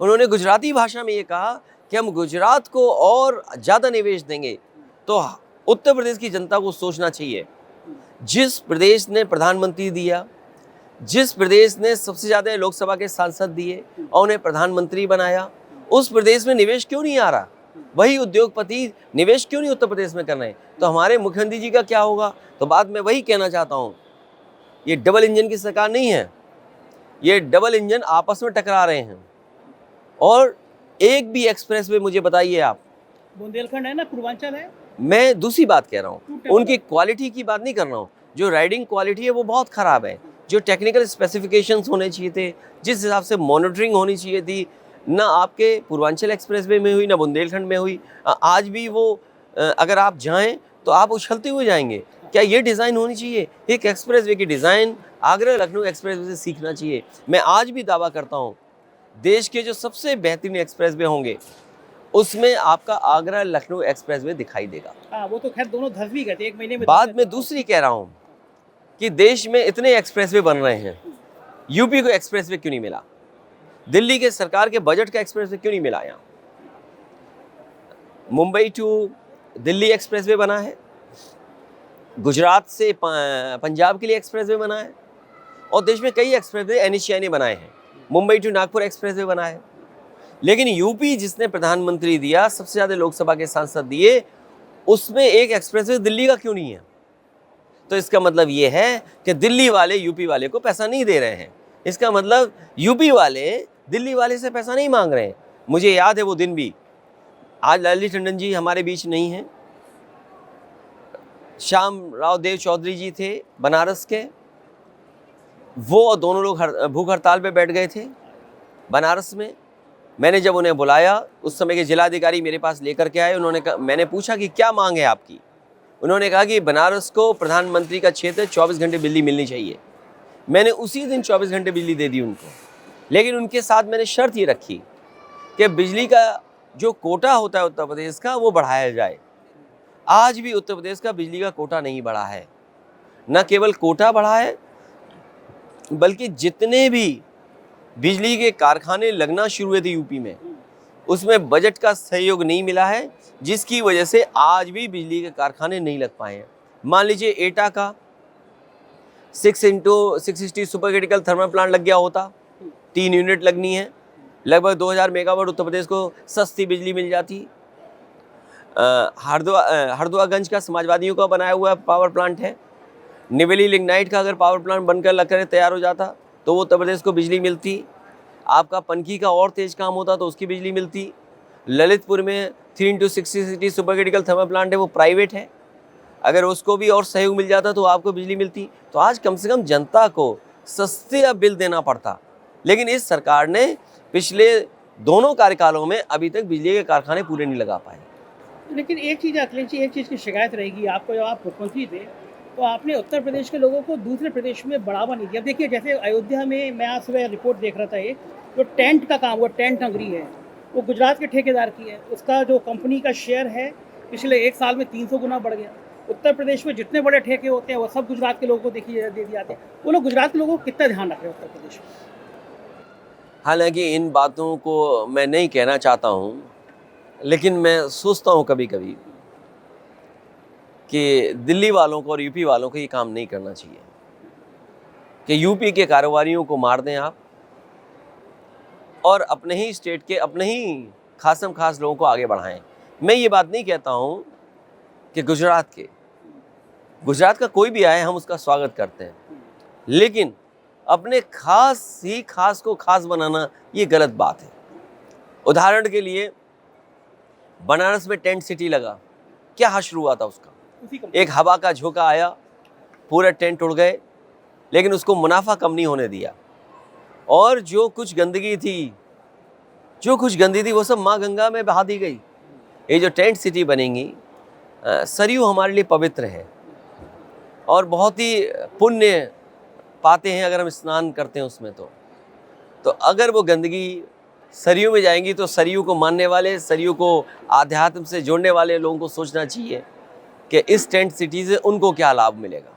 उन्होंने गुजराती भाषा में ये कहा कि हम गुजरात को और ज़्यादा निवेश देंगे। तो उत्तर प्रदेश की जनता को सोचना चाहिए, जिस प्रदेश ने प्रधानमंत्री दिया, जिस प्रदेश ने सबसे ज़्यादा लोकसभा के सांसद दिए और उन्हें प्रधानमंत्री बनाया, उस प्रदेश में निवेश क्यों नहीं आ रहा? वही उद्योगपति निवेश क्यों नहीं उत्तर प्रदेश में कर रहे हैं? तो हमारे मुख्यमंत्री जी का क्या होगा? तो बात मैं वही कहना चाहता हूँ, ये डबल इंजन की सरकार नहीं है, ये डबल इंजन आपस में टकरा रहे हैं। और एक भी एक्सप्रेस वे मुझे बताइए आप, बुंदेलखंड है ना, पूर्वांचल है। मैं दूसरी बात कह रहा हूँ, उनकी क्वालिटी की बात नहीं कर रहा हूँ। जो राइडिंग क्वालिटी है वो बहुत ख़राब है। जो टेक्निकल स्पेसिफिकेशंस होने चाहिए थे, जिस हिसाब से मॉनिटरिंग होनी चाहिए थी, ना आपके पूर्वांचल एक्सप्रेसवे में हुई, ना बुंदेलखंड में हुई। आज भी वो अगर आप जाएं तो आप उछलते हुए जाएंगे। क्या ये डिज़ाइन होनी चाहिए? एक एक्सप्रेसवे की डिज़ाइन आगरा लखनऊ एक्सप्रेसवे से सीखना चाहिए। मैं आज भी दावा करता हूँ, देश के जो सबसे बेहतरीन एक्सप्रेसवे होंगे उसमें आपका आगरा लखनऊ एक्सप्रेसवे दिखाई देगा। हाँ, वो तो खैर दोनों धस भी गए थे, एक महीने में। बाद में दूसरी कह रहा हूँ कि देश में इतने एक्सप्रेसवे बन रहे हैं, यूपी को एक्सप्रेसवे क्यों नहीं मिला? दिल्ली के सरकार के बजट का एक्सप्रेसवे क्यों नहीं मिला? यहाँ मुंबई टू दिल्ली एक्सप्रेसवे बना है, गुजरात से पंजाब के लिए एक्सप्रेसवे बना है, और देश में कई एक्सप्रेसवे एनएचएआई ने बनाए हैं। मुंबई टू नागपुर एक्सप्रेसवे बना है। लेकिन यूपी जिसने प्रधानमंत्री दिया, सबसे ज़्यादा लोकसभा के सांसद दिए, उसमें एक एक्सप्रेसवे दिल्ली का क्यों नहीं है? तो इसका मतलब ये है कि दिल्ली वाले यूपी वाले को पैसा नहीं दे रहे हैं। इसका मतलब यूपी वाले दिल्ली वाले से पैसा नहीं मांग रहे हैं। मुझे याद है वो दिन भी। आज लालजी टंडन जी हमारे बीच नहीं हैं, श्याम राव देव चौधरी जी थे बनारस के, वो दोनों लोग भूख हड़ताल पे बैठ गए थे बनारस में। मैंने जब उन्हें बुलाया, उस समय के जिलाधिकारी मेरे पास लेकर के आए। उन्होंने कहा, मैंने पूछा कि क्या मांग है आपकी? उन्होंने कहा कि बनारस को प्रधानमंत्री का क्षेत्र 24 घंटे बिजली मिलनी चाहिए। मैंने उसी दिन 24 घंटे बिजली दे दी उनको, लेकिन उनके साथ मैंने शर्त ये रखी कि बिजली का जो कोटा होता है उत्तर प्रदेश का, वो बढ़ाया जाए। आज भी उत्तर प्रदेश का बिजली का कोटा नहीं बढ़ा है। न केवल कोटा बढ़ा है, बल्कि जितने भी बिजली के कारखाने लगना शुरू हुए थे यूपी में, उसमें बजट का सहयोग नहीं मिला है, जिसकी वजह से आज भी बिजली के कारखाने नहीं लग पाए हैं। मान लीजिए एटा का 6x660 super critical thermal plant लग गया होता, 3 यूनिट लगनी है, लगभग 2000 मेगावाट उत्तर प्रदेश को सस्ती बिजली मिल जाती। हरदोआगंज का समाजवादियों का बनाया हुआ पावर प्लांट है। निवेली लिग्नाइट का अगर पावर प्लांट बनकर लगकर तैयार हो जाता तो वो उत्तर प्रदेश को बिजली मिलती। आपका पनकी का और तेज काम होता तो उसकी बिजली मिलती। ललितपुर में 3x60 super critical thermal plant है, वो प्राइवेट है, अगर उसको भी और सहयोग मिल जाता तो आपको बिजली मिलती। तो आज कम से कम जनता को सस्ते बिल देना पड़ता। लेकिन इस सरकार ने पिछले दोनों कार्यकालों में अभी तक बिजली के कारखाने पूरे नहीं लगा पाए। लेकिन एक चीज़ अखिलेश जी, एक चीज़ की शिकायत रहेगी आपको, जब आप मुख्यमंत्री थे तो आपने उत्तर प्रदेश के लोगों को दूसरे प्रदेश में बढ़ावा नहीं दिया। अब देखिए, जैसे अयोध्या में मैं आज सुबह रिपोर्ट देख रहा था, ये जो टेंट का काम, वो टेंट नगरी है, वो गुजरात के ठेकेदार की है। उसका जो कंपनी का शेयर है पिछले 1 साल में 300 गुना बढ़ गया। उत्तर प्रदेश में जितने बड़े ठेके होते हैं वो सब गुजरात के लोगों को दे दिए जाते हैं। वो लोग गुजरात के लोगों को कितना ध्यान रख रहे हैं उत्तर प्रदेश में? हालांकि इन बातों को मैं नहीं कहना चाहता हूँ, लेकिन मैं सोचता हूँ कभी कभी कि दिल्ली वालों को और यूपी वालों को ये काम नहीं करना चाहिए कि यूपी के कारोबारियों को मार दें आप और अपने ही स्टेट के, अपने ही खासम खास लोगों को आगे बढ़ाएं। मैं ये बात नहीं कहता हूँ कि गुजरात का कोई भी आए हम उसका स्वागत करते हैं, लेकिन अपने खास ही खास को खास बनाना ये गलत बात है। उदाहरण के लिए बनारस में टेंट सिटी लगा, क्या हश्र हुआ था उसका? एक हवा का झोंका आया, पूरे टेंट उड़ गए, लेकिन उसको मुनाफा कम नहीं होने दिया। और जो कुछ गंदगी थी वो सब माँ गंगा में बहा दी गई। ये जो टेंट सिटी बनेंगी, सरयू हमारे लिए पवित्र है, और बहुत ही पुण्य पाते हैं अगर हम स्नान करते हैं उसमें। तो अगर वो गंदगी सरयू में जाएंगी तो सरयू को मानने वाले, सरयू को आध्यात्म से जोड़ने वाले लोगों को सोचना चाहिए कि इस टेंट सिटी से उनको क्या लाभ मिलेगा,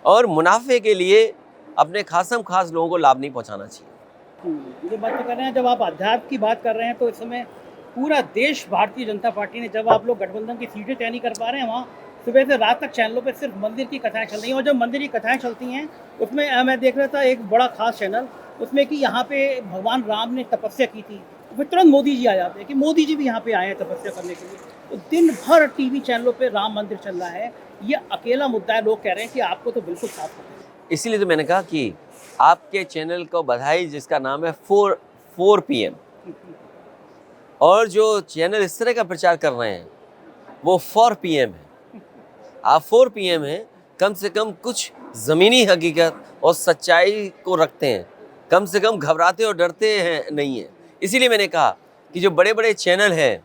और मुनाफे के लिए अपने खासम खास लोगों को लाभ नहीं पहुंचाना चाहिए। ये बात तो कर रहे हैं, जब आप अध्यात्म की बात कर रहे हैं तो इस समय पूरा देश भारतीय जनता पार्टी ने, जब आप लोग गठबंधन की सीटें तय नहीं कर पा रहे हैं, वहाँ सुबह से रात तक चैनलों पे सिर्फ मंदिर की कथाएं चल रही हैं। और जब मंदिर की कथाएं चलती हैं उसमें मैं देख रहा था एक बड़ा खास चैनल, उसमें कि यहाँ पे भगवान राम ने तपस्या की थी, फिर तुरंत मोदी जी आ जाते हैं कि मोदी जी भी यहाँ पे आए हैं तपस्या करने के लिए। तो दिन भर टीवी चैनलों पे राम मंदिर चल रहा है। ये अकेला मुद्दा है, लोग कह रहे हैं कि आपको तो बिल्कुल साफ करना है। इसीलिए तो मैंने कहा कि आपके चैनल को बधाई, जिसका नाम है 4 PM, और जो चैनल इस तरह का प्रचार कर रहे हैं वो 4 PM है। आप 4 PM हैं, कम से कम कुछ ज़मीनी हकीकत और सच्चाई को रखते हैं, कम से कम घबराते और डरते हैं नहीं हैं। इसीलिए मैंने कहा कि जो बड़े बड़े चैनल हैं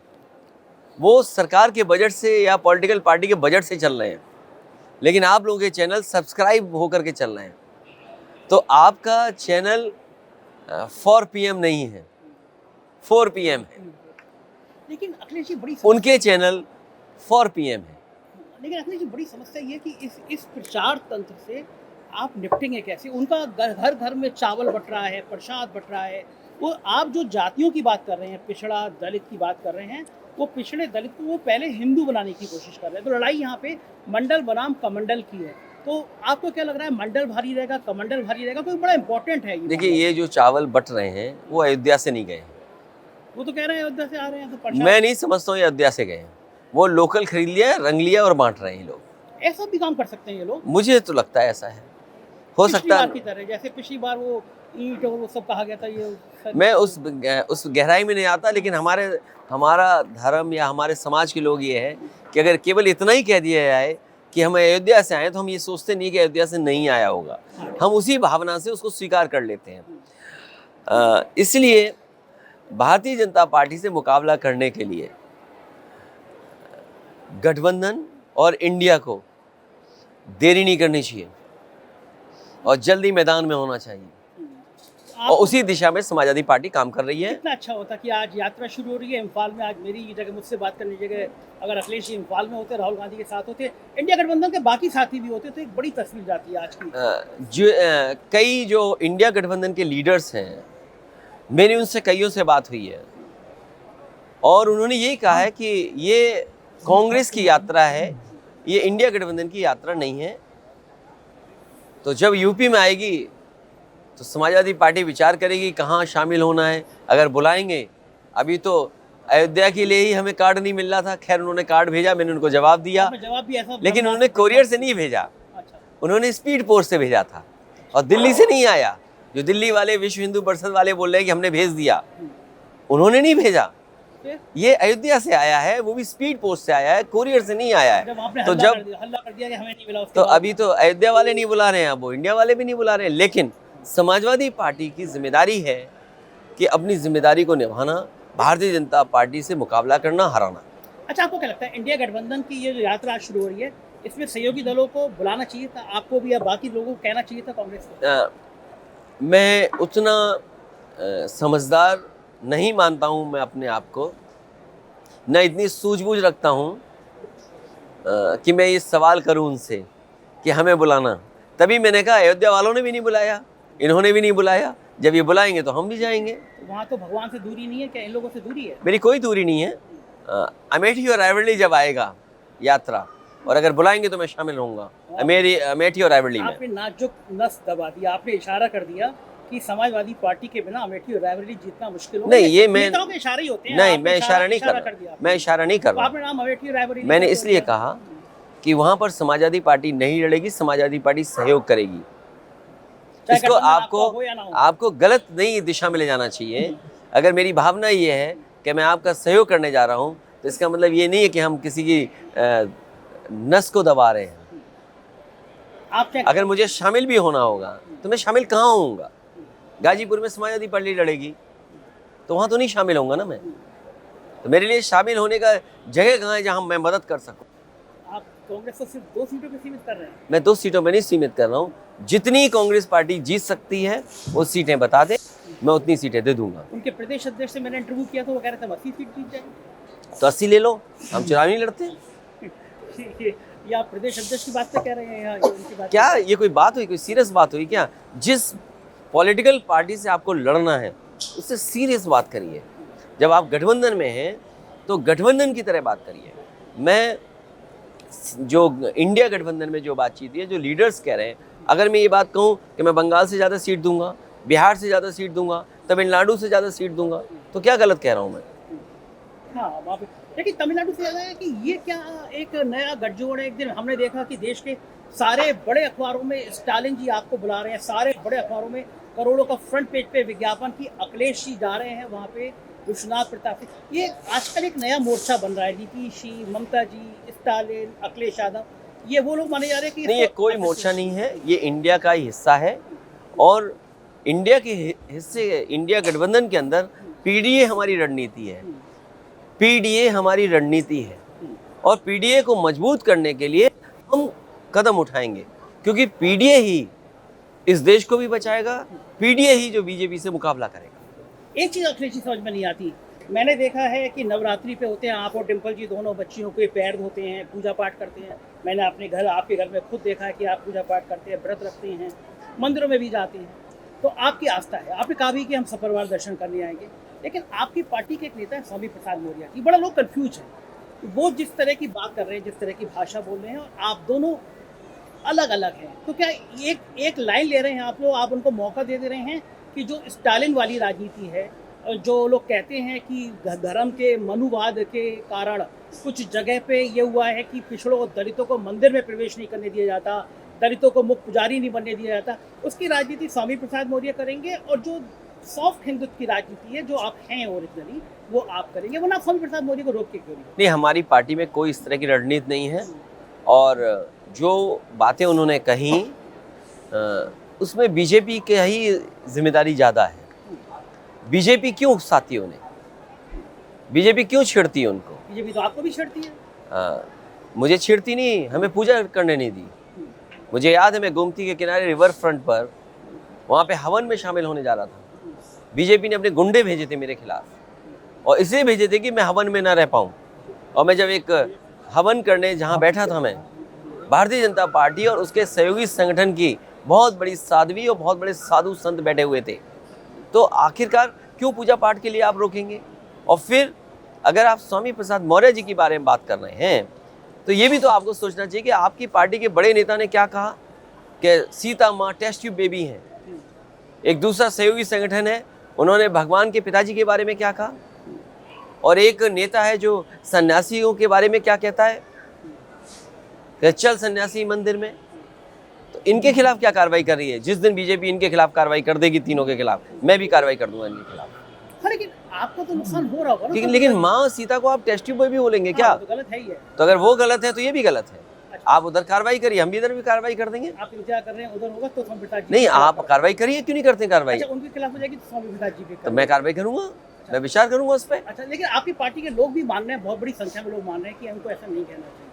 वो सरकार के बजट से या पॉलिटिकल पार्टी के बजट से चल रहे हैं, लेकिन आप लोगों के चैनल सब्सक्राइब होकर के चल रहे हैं। तो आपका चैनल 4 PM नहीं है, 4 PM है, लेकिन अखिलेश जी बड़ी उनके चैनल 4 PM है। लेकिन अखिलेश जी बड़ी समस्या ये है कि इस प्रचार तंत्र से आप निपटेंगे कैसे? उनका घर घर में चावल बट रहा है, प्रसाद बट रहा है। वो आप जो जातियों की बात कर रहे हैं, पिछड़ा दलित की बात कर रहे हैं, वो पिछड़े दलित को वो पहले हिंदू बनाने की कोशिश कर रहे हैं। तो लड़ाई यहाँ पे मंडल बनाम कमंडल की है। तो आपको क्या लग रहा है, मंडल भारी रहेगा, कमंडल भारी रहेगा? कोई बड़ा इंपॉर्टेंट है ये। देखिए, ये जो चावल बट रहे हैं वो अयोध्या से नहीं गए हैं। वो तो कह रहे हैं अयोध्या से आ रहे हैं, तो प्रसाद मैं नहीं समझता हूँ ये अयोध्या से गए हैं। वो लोकल खरीद लिया, रंग लिया और बांट रहे हैं लोग। ऐसा भी काम कर सकते हैं ये लोग। मुझे तो लगता है ऐसा है, हो पिछली सकता बार है। की तरह, जैसे पिछली बार वो ईंट और वो सब कहा गया था, ये मैं उस गहराई में नहीं आता, लेकिन हमारा धर्म या हमारे समाज के लोग ये है कि अगर केवल इतना ही कह दिया जाए कि हम अयोध्या से आए, तो हम ये सोचते नहीं कि अयोध्या से नहीं आया होगा, हम उसी भावना से उसको स्वीकार कर लेते हैं। इसलिए भारतीय जनता पार्टी से मुकाबला करने के लिए गठबंधन और इंडिया को देरी नहीं करनी चाहिए और जल्दी मैदान में होना चाहिए, और उसी दिशा में समाजवादी पार्टी काम कर रही है। कितना अच्छा होता कि आज यात्रा शुरू हो रही है इम्फाल में। आज मेरी जगह, मुझसे बात करने की जगह अगर अखिलेश जी इम्फाल में होते, राहुल गांधी के साथ होते, इंडिया गठबंधन के बाकी साथी भी होते, तो एक बड़ी तस्वीर जाती है आज की। कई जो इंडिया गठबंधन के लीडर्स हैं, मेरी उनसे कईयों से बात हुई है, और उन्होंने यही कहा है कि ये कांग्रेस की यात्रा है, ये इंडिया गठबंधन की यात्रा नहीं है। तो जब यूपी में आएगी तो समाजवादी पार्टी विचार करेगी कहाँ शामिल होना है। अगर बुलाएंगे, अभी तो अयोध्या के लिए ही हमें कार्ड नहीं मिल रहा था, खैर उन्होंने कार्ड भेजा, मैंने उनको जवाब दिया, जवाब भी ऐसा, लेकिन उन्होंने कोरियर से नहीं भेजा, अच्छा, उन्होंने स्पीड पोस्ट से भेजा था, और दिल्ली से नहीं आया। जो दिल्ली वाले, विश्व हिंदू परिषद वाले बोल रहे हैं कि हमने भेज दिया, उन्होंने नहीं भेजा। ये अयोध्या से आया है, वो भी स्पीड पोस्ट से आया है, कोरियर से नहीं आया है। तो जब हल्ला कर दिया कि हमें नहीं मिला, तो अभी तो अयोध्या वाले नहीं बुला रहे हैं, अब वो इंडिया वाले भी नहीं बुला रहे हैं। लेकिन समाजवादी पार्टी की जिम्मेदारी है कि अपनी जिम्मेदारी को निभाना, भारतीय जनता पार्टी से मुकाबला करना, हराना। अच्छा, आपको क्या लगता है इंडिया गठबंधन की ये जो यात्रा शुरू हो रही है, इसमें सहयोगी दलों को बुलाना चाहिए था आपको भी, या बाकी लोगों को कहना चाहिए था कांग्रेस को? मैं उतना समझदार नहीं मानता हूँ मैं अपने आप को, न इतनी सूझबूझ रखता हूँ कि मैं ये सवाल करूँ उनसे कि हमें बुलाना। तभी मैंने कहा अयोध्या वालों ने भी नहीं बुलाया, इन्होंने भी नहीं बुलाया, जब ये बुलाएंगे तो हम भी जाएंगे। वहाँ तो भगवान से दूरी नहीं है क्या? इन लोगों से दूरी है? मेरी कोई दूरी नहीं है। अमेठी और रायबरेली जब आएगा यात्रा, और अगर बुलाएंगे तो मैं शामिल होऊंगा मेरी अमेठी और रायबरेली में। आपने नाजुक नस दबा दिया, आपने इशारा कर दिया कि समाजवादी पार्टी के बिना अमेठी और रायबरेली जीतना मुश्किल होगा। नहीं, ये मैं नेताओं के इशारे ही होते हैं। नहीं, मैं इशारा नहीं कर रहा, मैं इशारा नहीं कर रहा। आपने नाम अमेठी और रायबरेली मैंने इसलिए कहा कि वहाँ पर समाजवादी पार्टी नहीं लड़ेगी, समाजवादी पार्टी सहयोग करेगी। इसको आपको गलत नहीं दिशा में ले जाना चाहिए। अगर मेरी भावना ये है कि मैं आपका सहयोग करने जा रहा हूँ, तो इसका मतलब ये नहीं है कि हम किसी की नस को दबा रहे हैं। अगर मुझे शामिल भी होना होगा तो मैं शामिल कहाँ होऊंगा? गाजीपुर में समाजवादी पार्टी लड़ेगी तो वहाँ तो नहीं शामिल होऊंगा ना मैं। तो मेरे लिए शामिल होने का जगह कहाँ है जहाँ मैं मदद कर सकूँ? आप कांग्रेस को सिर्फ 2 सीटों पे सीमित कर रहे हैं। मैं 2 सीटों में नहीं सीमित कर रहा हूँ, जितनी कांग्रेस पार्टी जीत सकती है वो सीटें बता दे, मैं उतनी सीटें दे दूंगा। उनके प्रदेश अध्यक्ष से मैंने इंटरव्यू किया तो वो कह रहे थे 80 सीट जीत जाएंगे। तो 80 ले लो, हम चुनाव नहीं लड़ते। ये आप प्रदेश अध्यक्ष की बात से कह रहे हैं या ये उनकी बात? क्या ये कोई बात हुई, कोई सीरियस बात हुई क्या? जिस पॉलिटिकल पार्टी से आपको लड़ना है उससे सीरियस बात करिए। जब आप गठबंधन में हैं तो गठबंधन की तरह बात करिए। मैं जो इंडिया गठबंधन में जो बातचीत है, जो लीडर्स कह रहे हैं, अगर मैं ये बात कहूँ कि मैं बंगाल से ज़्यादा सीट दूंगा, बिहार से ज़्यादा सीट दूंगा, तमिलनाडु से ज़्यादा सीट दूंगा, तो क्या गलत कह रहा हूँ मैं? हाँ, वहाँ पे लेकिन तमिलनाडु से ज़्यादा है कि ये क्या एक नया गठजोड़ है। एक दिन हमने देखा कि देश के सारे बड़े अखबारों में स्टालिन जी आपको बुला रहे हैं, सारे बड़े अखबारों में करोड़ों का फ्रंट पेज पे विज्ञापन की अखिलेश जी जा रहे हैं वहाँ पे, विश्वनाथ प्रताप सिंह। ये आजकल एक नया मोर्चा बन रहा है, नीतीश जी, ममता जी, स्टालिन, अखिलेश यादव, ये वो लोग माने जा रहे हैं कि नहीं, ये कोई मोर्चा नहीं है, ये इंडिया का ही हिस्सा है। और इंडिया के हिस्से, इंडिया गठबंधन के अंदर पीडीए हमारी रणनीति है, पीडीए हमारी रणनीति है। और पीडीए को मजबूत करने के लिए हम कदम उठाएंगे, क्योंकि पीडीए ही इस देश को भी बचाएगा, पीडीए ही जो बीजेपी से मुकाबला करेगा। एक चीज़ अखिलेश जी समझ में नहीं आती, मैंने देखा है कि नवरात्रि पे होते हैं, आप और डिम्पल जी दोनों बच्चियों के पैर धोते हैं, पूजा पाठ करते हैं। मैंने अपने घर, आपके घर में खुद देखा है कि आप पूजा पाठ करते हैं, व्रत रखते हैं, मंदिरों में भी जाते हैं। तो आपकी आस्था है, आपने कहा भी कि हम सपरिवार दर्शन करने आएंगे, लेकिन आपकी पार्टी के एक नेता है स्वामी प्रसाद मौर्य जी, बड़ा लोग कन्फ्यूज हैं। वो जिस तरह की बात कर रहे हैं, जिस तरह की भाषा बोल रहे हैं, और आप दोनों अलग अलग हैं, तो क्या एक लाइन ले रहे हैं आप लोग, आप उनको मौका दे रहे हैं कि जो स्टालिन वाली राजनीति है, जो लोग कहते हैं कि धर्म के मनुवाद के कारण कुछ जगह पे ये हुआ है कि पिछड़ों और दलितों को मंदिर में प्रवेश नहीं करने दिया जाता, दलितों को मुख्य पुजारी नहीं बनने दिया जाता, उसकी राजनीति स्वामी प्रसाद मौर्य करेंगे, और जो सॉफ्ट हिंदुत्व की राजनीति है, जो आप हैं ओरिजिनली, वो आप करेंगे। वरना स्वामी प्रसाद मौर्य को रोक के क्यों नहीं, हमारी पार्टी में कोई इस तरह की रणनीति नहीं है। और जो बातें उन्होंने कही उसमें बीजेपी के ही जिम्मेदारी ज़्यादा है। बीजेपी क्यों उकसाती है उन्हें, बीजेपी क्यों छेड़ती है उनको? बीजेपी तो आपको भी छेड़ती है। मुझे छेड़ती नहीं, हमें पूजा करने नहीं दी। मुझे याद है, मैं गोमती के किनारे रिवर फ्रंट पर वहाँ पे हवन में शामिल होने जा रहा था। बीजेपी ने अपने गुंडे भेजे थे मेरे खिलाफ, और इसलिए भेजे थे कि मैं हवन में ना रह पाऊँ। और मैं जब एक हवन करने जहाँ बैठा था, मैं भारतीय जनता पार्टी और उसके सहयोगी संगठन की बहुत बड़ी साध्वी और बहुत बड़े साधु संत बैठे हुए थे। तो आखिरकार क्यों पूजा पाठ के लिए आप रोकेंगे? और फिर अगर आप स्वामी प्रसाद मौर्य जी के बारे में बात कर रहे हैं, तो ये भी तो आपको सोचना चाहिए कि आपकी पार्टी के बड़े नेता ने क्या कहा कि सीता माँ टेस्ट ट्यूब बेबी हैं। एक दूसरा सहयोगी संगठन है, उन्होंने भगवान के पिताजी के बारे में क्या कहा। और एक नेता है जो सन्यासियों के बारे में क्या कहता है कि चल सन्यासी मंदिर में। तो इनके खिलाफ क्या कार्रवाई कर रही है? जिस दिन बीजेपी इनके खिलाफ कार्रवाई कर देगी, तीनों के खिलाफ, मैं भी कार्रवाई कर दूंगा इनके खिलाफ। हाँ, लेकिन आपको तो नुकसान हो रहा होगा ना। लेकिन माँ सीता को आप टेस्ट ट्यूब बेबी बोलेंगे क्या? तो गलत है ही है। तो अगर वो गलत है तो ये भी गलत है। आप उधर कार्रवाई करिए, हम भी इधर भी कार्रवाई कर देंगे। आप इंतजार कर रहे हैं उधर होगा तो स्वामी प्रसाद जी नहीं, आप कार्रवाई करिए, क्यों नहीं करते कार्रवाई? अच्छा, उनके खिलाफ हो जाएगी तो स्वामी प्रसाद जी पे तो मैं कार्रवाई करूंगा, मैं विचार करूंगा उस पर। अच्छा, लेकिन आपकी पार्टी के लोग भी मान रहे हैं, बहुत बड़ी संख्या में लोग मान रहे हैं कि हमको ऐसा नहीं कहना चाहिए।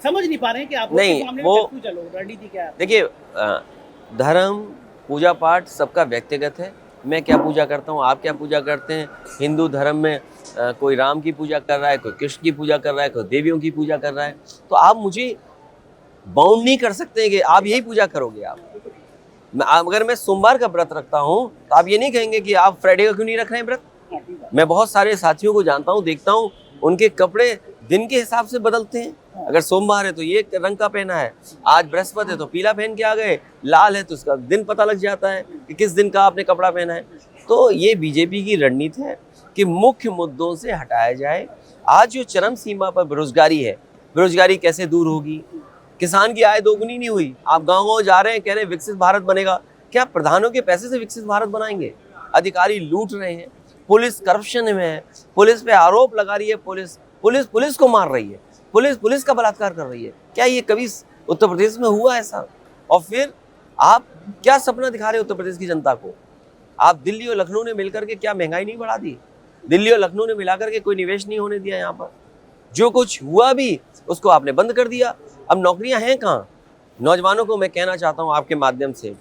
समझ नहीं पा रहे हैं कि आप नहीं, वो रणनीति क्या है? देखिए, धर्म, पूजा पाठ सबका व्यक्तिगत है। मैं क्या पूजा करता हूँ, आप क्या पूजा करते हैं। हिंदू धर्म में कोई राम की पूजा कर रहा है, कोई कृष्ण की पूजा कर रहा है, कोई देवियों की पूजा कर रहा है। तो आप मुझे बाउंड नहीं कर सकते कि आप यही पूजा करोगे। अगर मैं सोमवार का व्रत रखता हूँ तो आप ये नहीं कहेंगे कि आप फ्राइडे का क्यों नहीं रख रहे हैं व्रत। मैं बहुत सारे साथियों को जानता हूँ, देखता हूँ, उनके कपड़े दिन के हिसाब से बदलते हैं। अगर सोमवार है तो ये रंग का पहना है, आज बृहस्पति है तो पीला पहन के आ गए, लाल है तो उसका दिन पता लग जाता है कि किस दिन का आपने कपड़ा पहना है। तो ये बीजेपी की रणनीति है कि मुख्य मुद्दों से हटाया जाए। आज जो चरम सीमा पर बेरोजगारी है, बेरोजगारी कैसे दूर होगी? किसान की आय दोगुनी नहीं हुई। आप गाँव-गाँव जा रहे हैं, कह रहे हैं विकसित भारत बनेगा। क्या प्रधानों के पैसे से विकसित भारत बनाएंगे? अधिकारी लूट रहे हैं, पुलिस करप्शन में है, पुलिस पे आरोप लगा रही है, पुलिस को मार रही है, पुलिस का बलात्कार कर रही है। क्या ये कभी उत्तर प्रदेश में हुआ ऐसा? और फिर आप क्या सपना दिखा रहे हो उत्तर प्रदेश की जनता को? आप दिल्ली और लखनऊ ने मिलकर के क्या महंगाई नहीं बढ़ा दी? दिल्ली और लखनऊ ने मिलाकर के कोई निवेश नहीं होने दिया यहाँ पर। जो कुछ हुआ भी उसको आपने बंद कर दिया। अब नौकरियां हैं कहाँ? नौजवानों को मैं कहना चाहता हूँ आपके माध्यम से,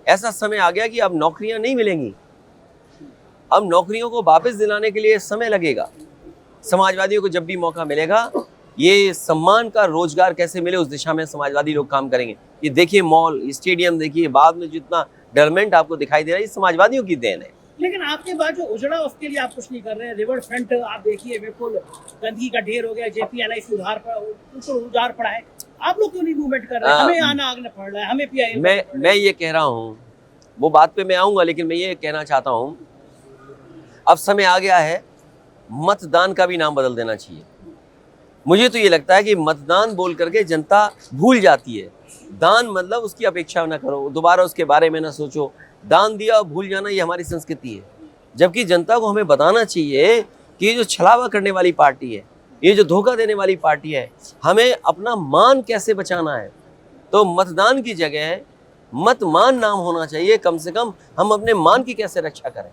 ऐसा समय आ गया कि अब नौकरियां नहीं मिलेंगी। अब नौकरियों को वापस दिलाने के लिए समय लगेगा। समाजवादियों को जब भी मौका मिलेगा, ये सम्मान का रोजगार कैसे मिले उस दिशा में समाजवादी लोग काम करेंगे। ये देखिए मॉल, स्टेडियम देखिए, बाद में जितना डेवलपमेंट आपको दिखाई दे रहा है, ये समाजवादियों की देन है। लेकिन आपके बाद जो उजड़ा उसके लिए आप कुछ नहीं कर रहे हैं। रिवर फ्रंट आप देखिए बिल्कुल गंदगी का ढेर हो गया, JPNIC उधार पड़ा है। आप लोग क्यों नहीं मूवमेंट कर रहे हैं? हमें आगना पड़ रहा है, हमें PIL। मैं ये कह रहा हूँ, वो बात पे मैं आऊंगा, लेकिन मैं ये कहना चाहता हूँ अब समय आ गया है, मतदान का भी नाम बदल देना चाहिए। मुझे तो ये लगता है कि मतदान बोल करके जनता भूल जाती है। दान मतलब उसकी अपेक्षा ना करो, दोबारा उसके बारे में ना सोचो, दान दिया भूल जाना, ये हमारी संस्कृति है। जबकि जनता को हमें बताना चाहिए कि ये जो छलावा करने वाली पार्टी है, ये जो धोखा देने वाली पार्टी है, हमें अपना मान कैसे बचाना है। तो मतदान की जगह मत मान नाम होना चाहिए। कम से कम हम अपने मान की कैसे रक्षा करें।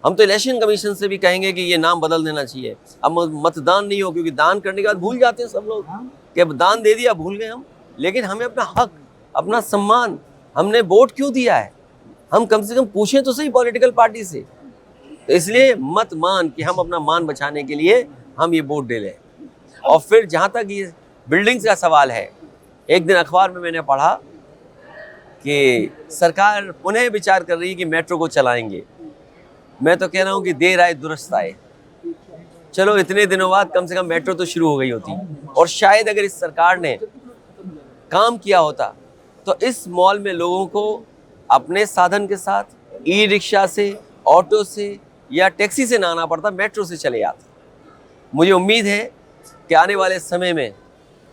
हम तो इलेक्शन कमीशन से भी कहेंगे कि ये नाम बदल देना चाहिए। अब मतदान नहीं हो, क्योंकि दान करने के बाद भूल जाते हैं सब लोग कि अब दान दे दिया, भूल गए हम। लेकिन हमें अपना हक, अपना सम्मान, हमने वोट क्यों दिया है, हम कम से कम पूछें तो सही पॉलिटिकल पार्टी से। तो इसलिए मत मान कि हम अपना मान बचाने के लिए हम ये वोट दे लें। और फिर जहाँ तक ये बिल्डिंग्स का सवाल है, एक दिन अखबार में मैंने पढ़ा कि सरकार पुनः विचार कर रही है कि मेट्रो को चलाएंगे। मैं तो कह रहा हूँ कि देर आए दुरुस्त आए। चलो इतने दिनों बाद कम से कम मेट्रो तो शुरू हो गई होती, और शायद अगर इस सरकार ने काम किया होता तो इस मॉल में लोगों को अपने साधन के साथ ई-रिक्शा से, ऑटो से या टैक्सी से ना आना पड़ता, मेट्रो से चले आते। मुझे उम्मीद है कि आने वाले समय में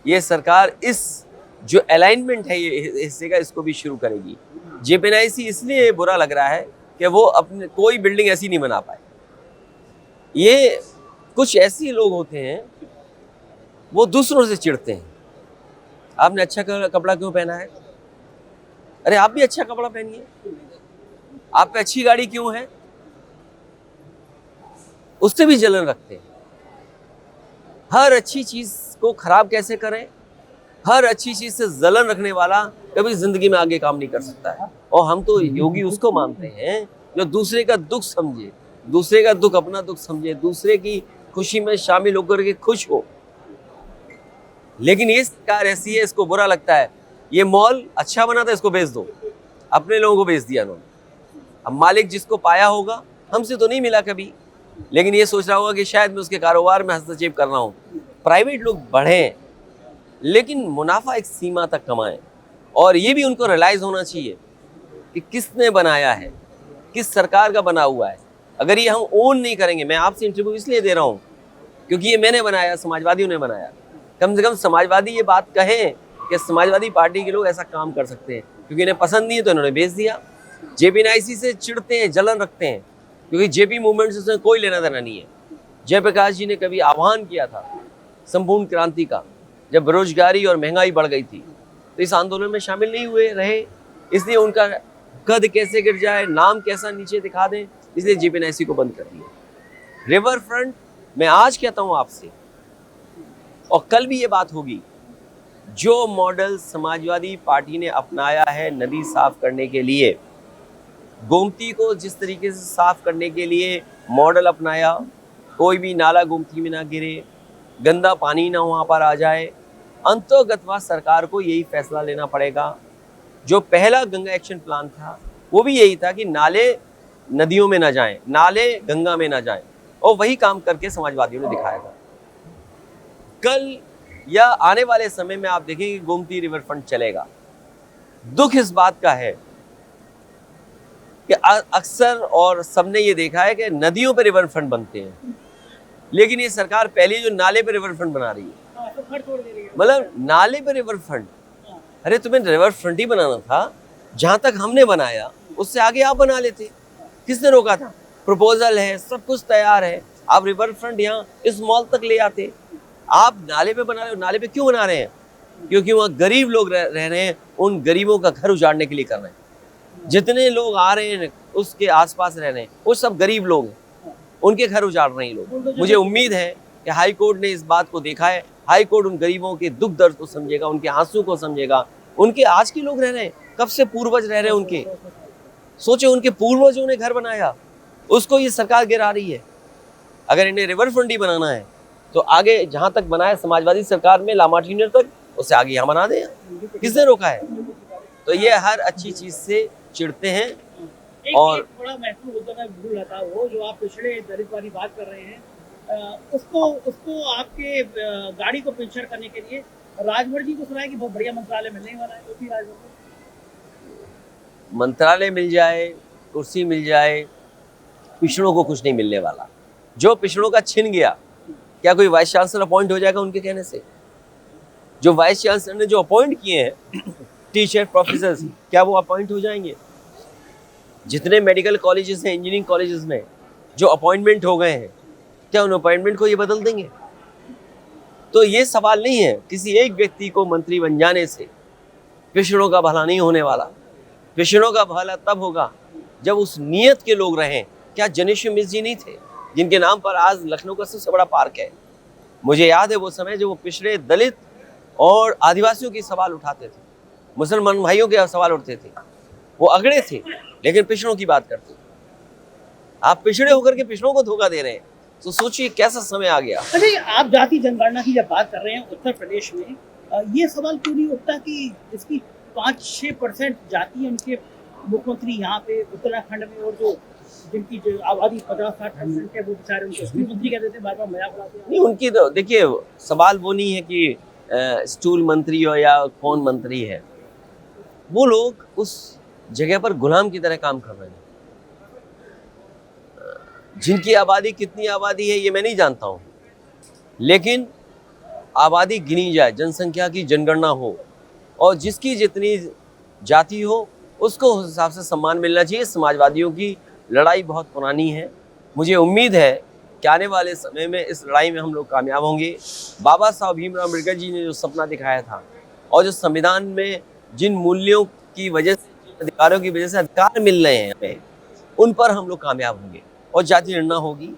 ये सरकार इस जो अलाइनमेंट है ये हिस्से का, इसको भी शुरू करेगी। JPNIC इसलिए बुरा लग रहा है कि वो अपने कोई बिल्डिंग ऐसी नहीं बना पाए। ये कुछ ऐसे लोग होते हैं, वो दूसरों से चिढ़ते हैं। आपने अच्छा कपड़ा क्यों पहना है? अरे आप भी अच्छा कपड़ा पहनिए। आप पे अच्छी गाड़ी क्यों है? उससे भी जलन रखते हैं। हर अच्छी चीज को खराब कैसे करें, हर अच्छी चीज से जलन रखने वाला कभी जिंदगी में आगे काम नहीं कर सकता है। और हम तो योगी उसको मानते हैं जो दूसरे का दुख समझे, दूसरे का दुख अपना दुख समझे, दूसरे की खुशी में शामिल होकर के खुश हो। लेकिन ये सरकार ऐसी है, इसको बुरा लगता है। ये मॉल अच्छा बना था, इसको बेच दो। अपने लोगों को बेच दिया उन्होंने। अब मालिक जिसको पाया होगा, हमसे तो नहीं मिला कभी, लेकिन ये सोच रहा होगा कि शायद मैं उसके कारोबार में हस्तक्षेप कर रहा हूँ। प्राइवेट लोग बढ़ें, लेकिन मुनाफा एक सीमा तक कमाएं। और ये भी उनको रियलाइज होना चाहिए कि किसने बनाया है, किस सरकार का बना हुआ है। अगर ये हम ओन नहीं करेंगे, मैं आपसे इंटरव्यू इसलिए दे रहा हूँ क्योंकि ये मैंने बनाया, समाजवादियों ने बनाया। कम से कम समाजवादी ये बात कहें कि समाजवादी पार्टी के लोग ऐसा काम कर सकते हैं, क्योंकि इन्हें पसंद नहीं है तो इन्होंने भेज दिया। JPNIC से चिढ़ते हैं, जलन रखते हैं, क्योंकि JP मूवमेंट से कोई लेना देना नहीं है। जयप्रकाश जी ने कभी आह्वान किया था संपूर्ण क्रांति का, जब बेरोजगारी और महंगाई बढ़ गई थी, तो इस आंदोलन में शामिल नहीं हुए रहे। इसलिए उनका कद कैसे गिर जाए, नाम कैसा नीचे दिखा दें, इसलिए JPNIC को बंद कर दिया। रिवर फ्रंट, मैं आज कहता हूँ आपसे, और कल भी ये बात होगी, जो मॉडल समाजवादी पार्टी ने अपनाया है नदी साफ करने के लिए, गोमती को जिस तरीके से साफ करने के लिए मॉडल अपनाया, कोई भी नाला गोमती में ना गिरे, गंदा पानी ना वहाँ पर आ जाए, अंतोगतवा सरकार को यही फैसला लेना पड़ेगा। जो पहला गंगा एक्शन प्लान था वो भी यही था कि नाले नदियों में ना जाएं, नाले गंगा में ना जाएं, और वही काम करके समाजवादियों ने दिखाया था। कल या आने वाले समय में आप देखेंगे गोमती रिवर फ्रंट चलेगा। दुख इस बात का है कि अक्सर और सबने ये देखा है कि नदियों पे रिवर फ्रंट बनते हैं, लेकिन ये सरकार पहले जो नाले पे रिवर फ्रंट बना रही है। मतलब नाले पे रिवर फ्रंट, अरे तुम्हें रिवर फ्रंट ही बनाना था, जहां तक हमने बनाया उससे आगे आप बना लेते। किसने रोका था? प्रपोजल है, सब कुछ तैयार है, आप रिवर फ्रंट यहाँ इस मॉल तक ले आते। आप नाले पे बना रहे हो। नाले पे क्यों बना रहे हैं? क्योंकि वहाँ गरीब लोग रह रहे हैं, उन गरीबों का घर उजाड़ने के लिए कर रहे हैं। जितने लोग आ रहे हैं उसके आसपास रह रहे हैं, वो सब गरीब लोग हैं, उनके घर उजाड़ रहे हैं लोग। मुझे उम्मीद है कि हाई कोर्ट ने इस बात को देखा है, हाई कोर्ट उन गरीबों के दुख दर्द को समझेगा, उनके आंसू को समझेगा। उनके आज के लोग रह रहे हैं, कब से पूर्वज रह रहे हैं उनके, सोचे उनके पूर्वजों ने घर बनाया, उसको ये सरकार गिरा रही है। अगर इन्हें रिवर फ्रंट ही बनाना है तो आगे जहां तक बनाया समाजवादी सरकार में लामार्टिनर तक, उससे आगे यहाँ बना दें, किसने रोका है? तो ये हर अच्छी चीज से चिढ़ते हैं। और एक बड़ा महत्वपूर्ण मुद्दा मैं भूल रहा था, वो जो आप पिछड़े दलित वाली बात कर रहे हैं, उसको आपके गाड़ी को पिक्चर करने के लिए राजभर जी को सुना है कि बहुत बढ़िया मंत्रालय मिलने वाला है, तो भी राजभर मंत्रालय मिल जाए, कुर्सी मिल जाए, पिछड़ों को कुछ नहीं मिलने वाला। जो पिछड़ों का छिन गया, क्या कोई वाइस चांसलर अपॉइंट हो जाएगा उनके कहने से? जो वाइस चांसलर ने जो अपॉइंट किए हैं टीचर प्रोफेसर, क्या वो अपॉइंट हो जाएंगे? जितने मेडिकल कॉलेजेस हैं, इंजीनियरिंग कॉलेजेस में जो अपॉइंटमेंट हो गए हैं, क्या उन अपॉइंटमेंट को ये बदल देंगे? तो ये सवाल नहीं है किसी एक व्यक्ति को मंत्री बन जाने से पिछड़ों का भला नहीं होने वाला। पिछड़ों का भला तब होगा जब उस नियत के लोग रहें। क्या जनेश्वर मिश्र जी नहीं थे जिनके नाम पर आज लखनऊ का सबसे बड़ा पार्क है? मुझे याद है वो समय जब वो पिछड़े दलित और आदिवासियों के सवाल उठाते थे, मुसलमान भाइयों के सवाल उठते थे, वो अगड़े थे, लेकिन पिछड़ों की बात करते। आप पिछड़े होकर के पिछड़ों को धोखा दे रहे हैं, तो सोचिए कैसा समय आ गया। अच्छा, आप जाति जनगणना की जब बात कर रहे हैं उत्तर प्रदेश में, ये सवाल क्यों नहीं उठता कि इसकी 5-6% जाति है, उनके मुख्यमंत्री यहाँ पे उत्तराखंड में, और जो जिनकी जो आबादी 50-60% है वो बेचारे उनको स्कूल मंत्री कहते थे, बार बार मजाक उड़ाते हैं। नहीं, उनकी तो देखिए सवाल वो नहीं है कि स्टूल मंत्री हो या कौन मंत्री है, वो लोग उस जगह पर गुलाम की तरह काम कर रहे हैं। जिनकी आबादी कितनी आबादी है ये मैं नहीं जानता हूँ, लेकिन आबादी गिनी जाए, जनसंख्या की जनगणना हो, और जिसकी जितनी जाति हो उसको उस हिसाब से सम्मान मिलना चाहिए। समाजवादियों की लड़ाई बहुत पुरानी है, मुझे उम्मीद है कि आने वाले समय में इस लड़ाई में हम लोग कामयाब होंगे। बाबा साहब भीमराव अम्बेडकर जी ने जो सपना दिखाया था और जो संविधान में जिन मूल्यों की वजह से, अधिकारों की वजह से अधिकार मिल रहे हैं हमें, उन पर हम लोग कामयाब होंगे और जाति गणना होगी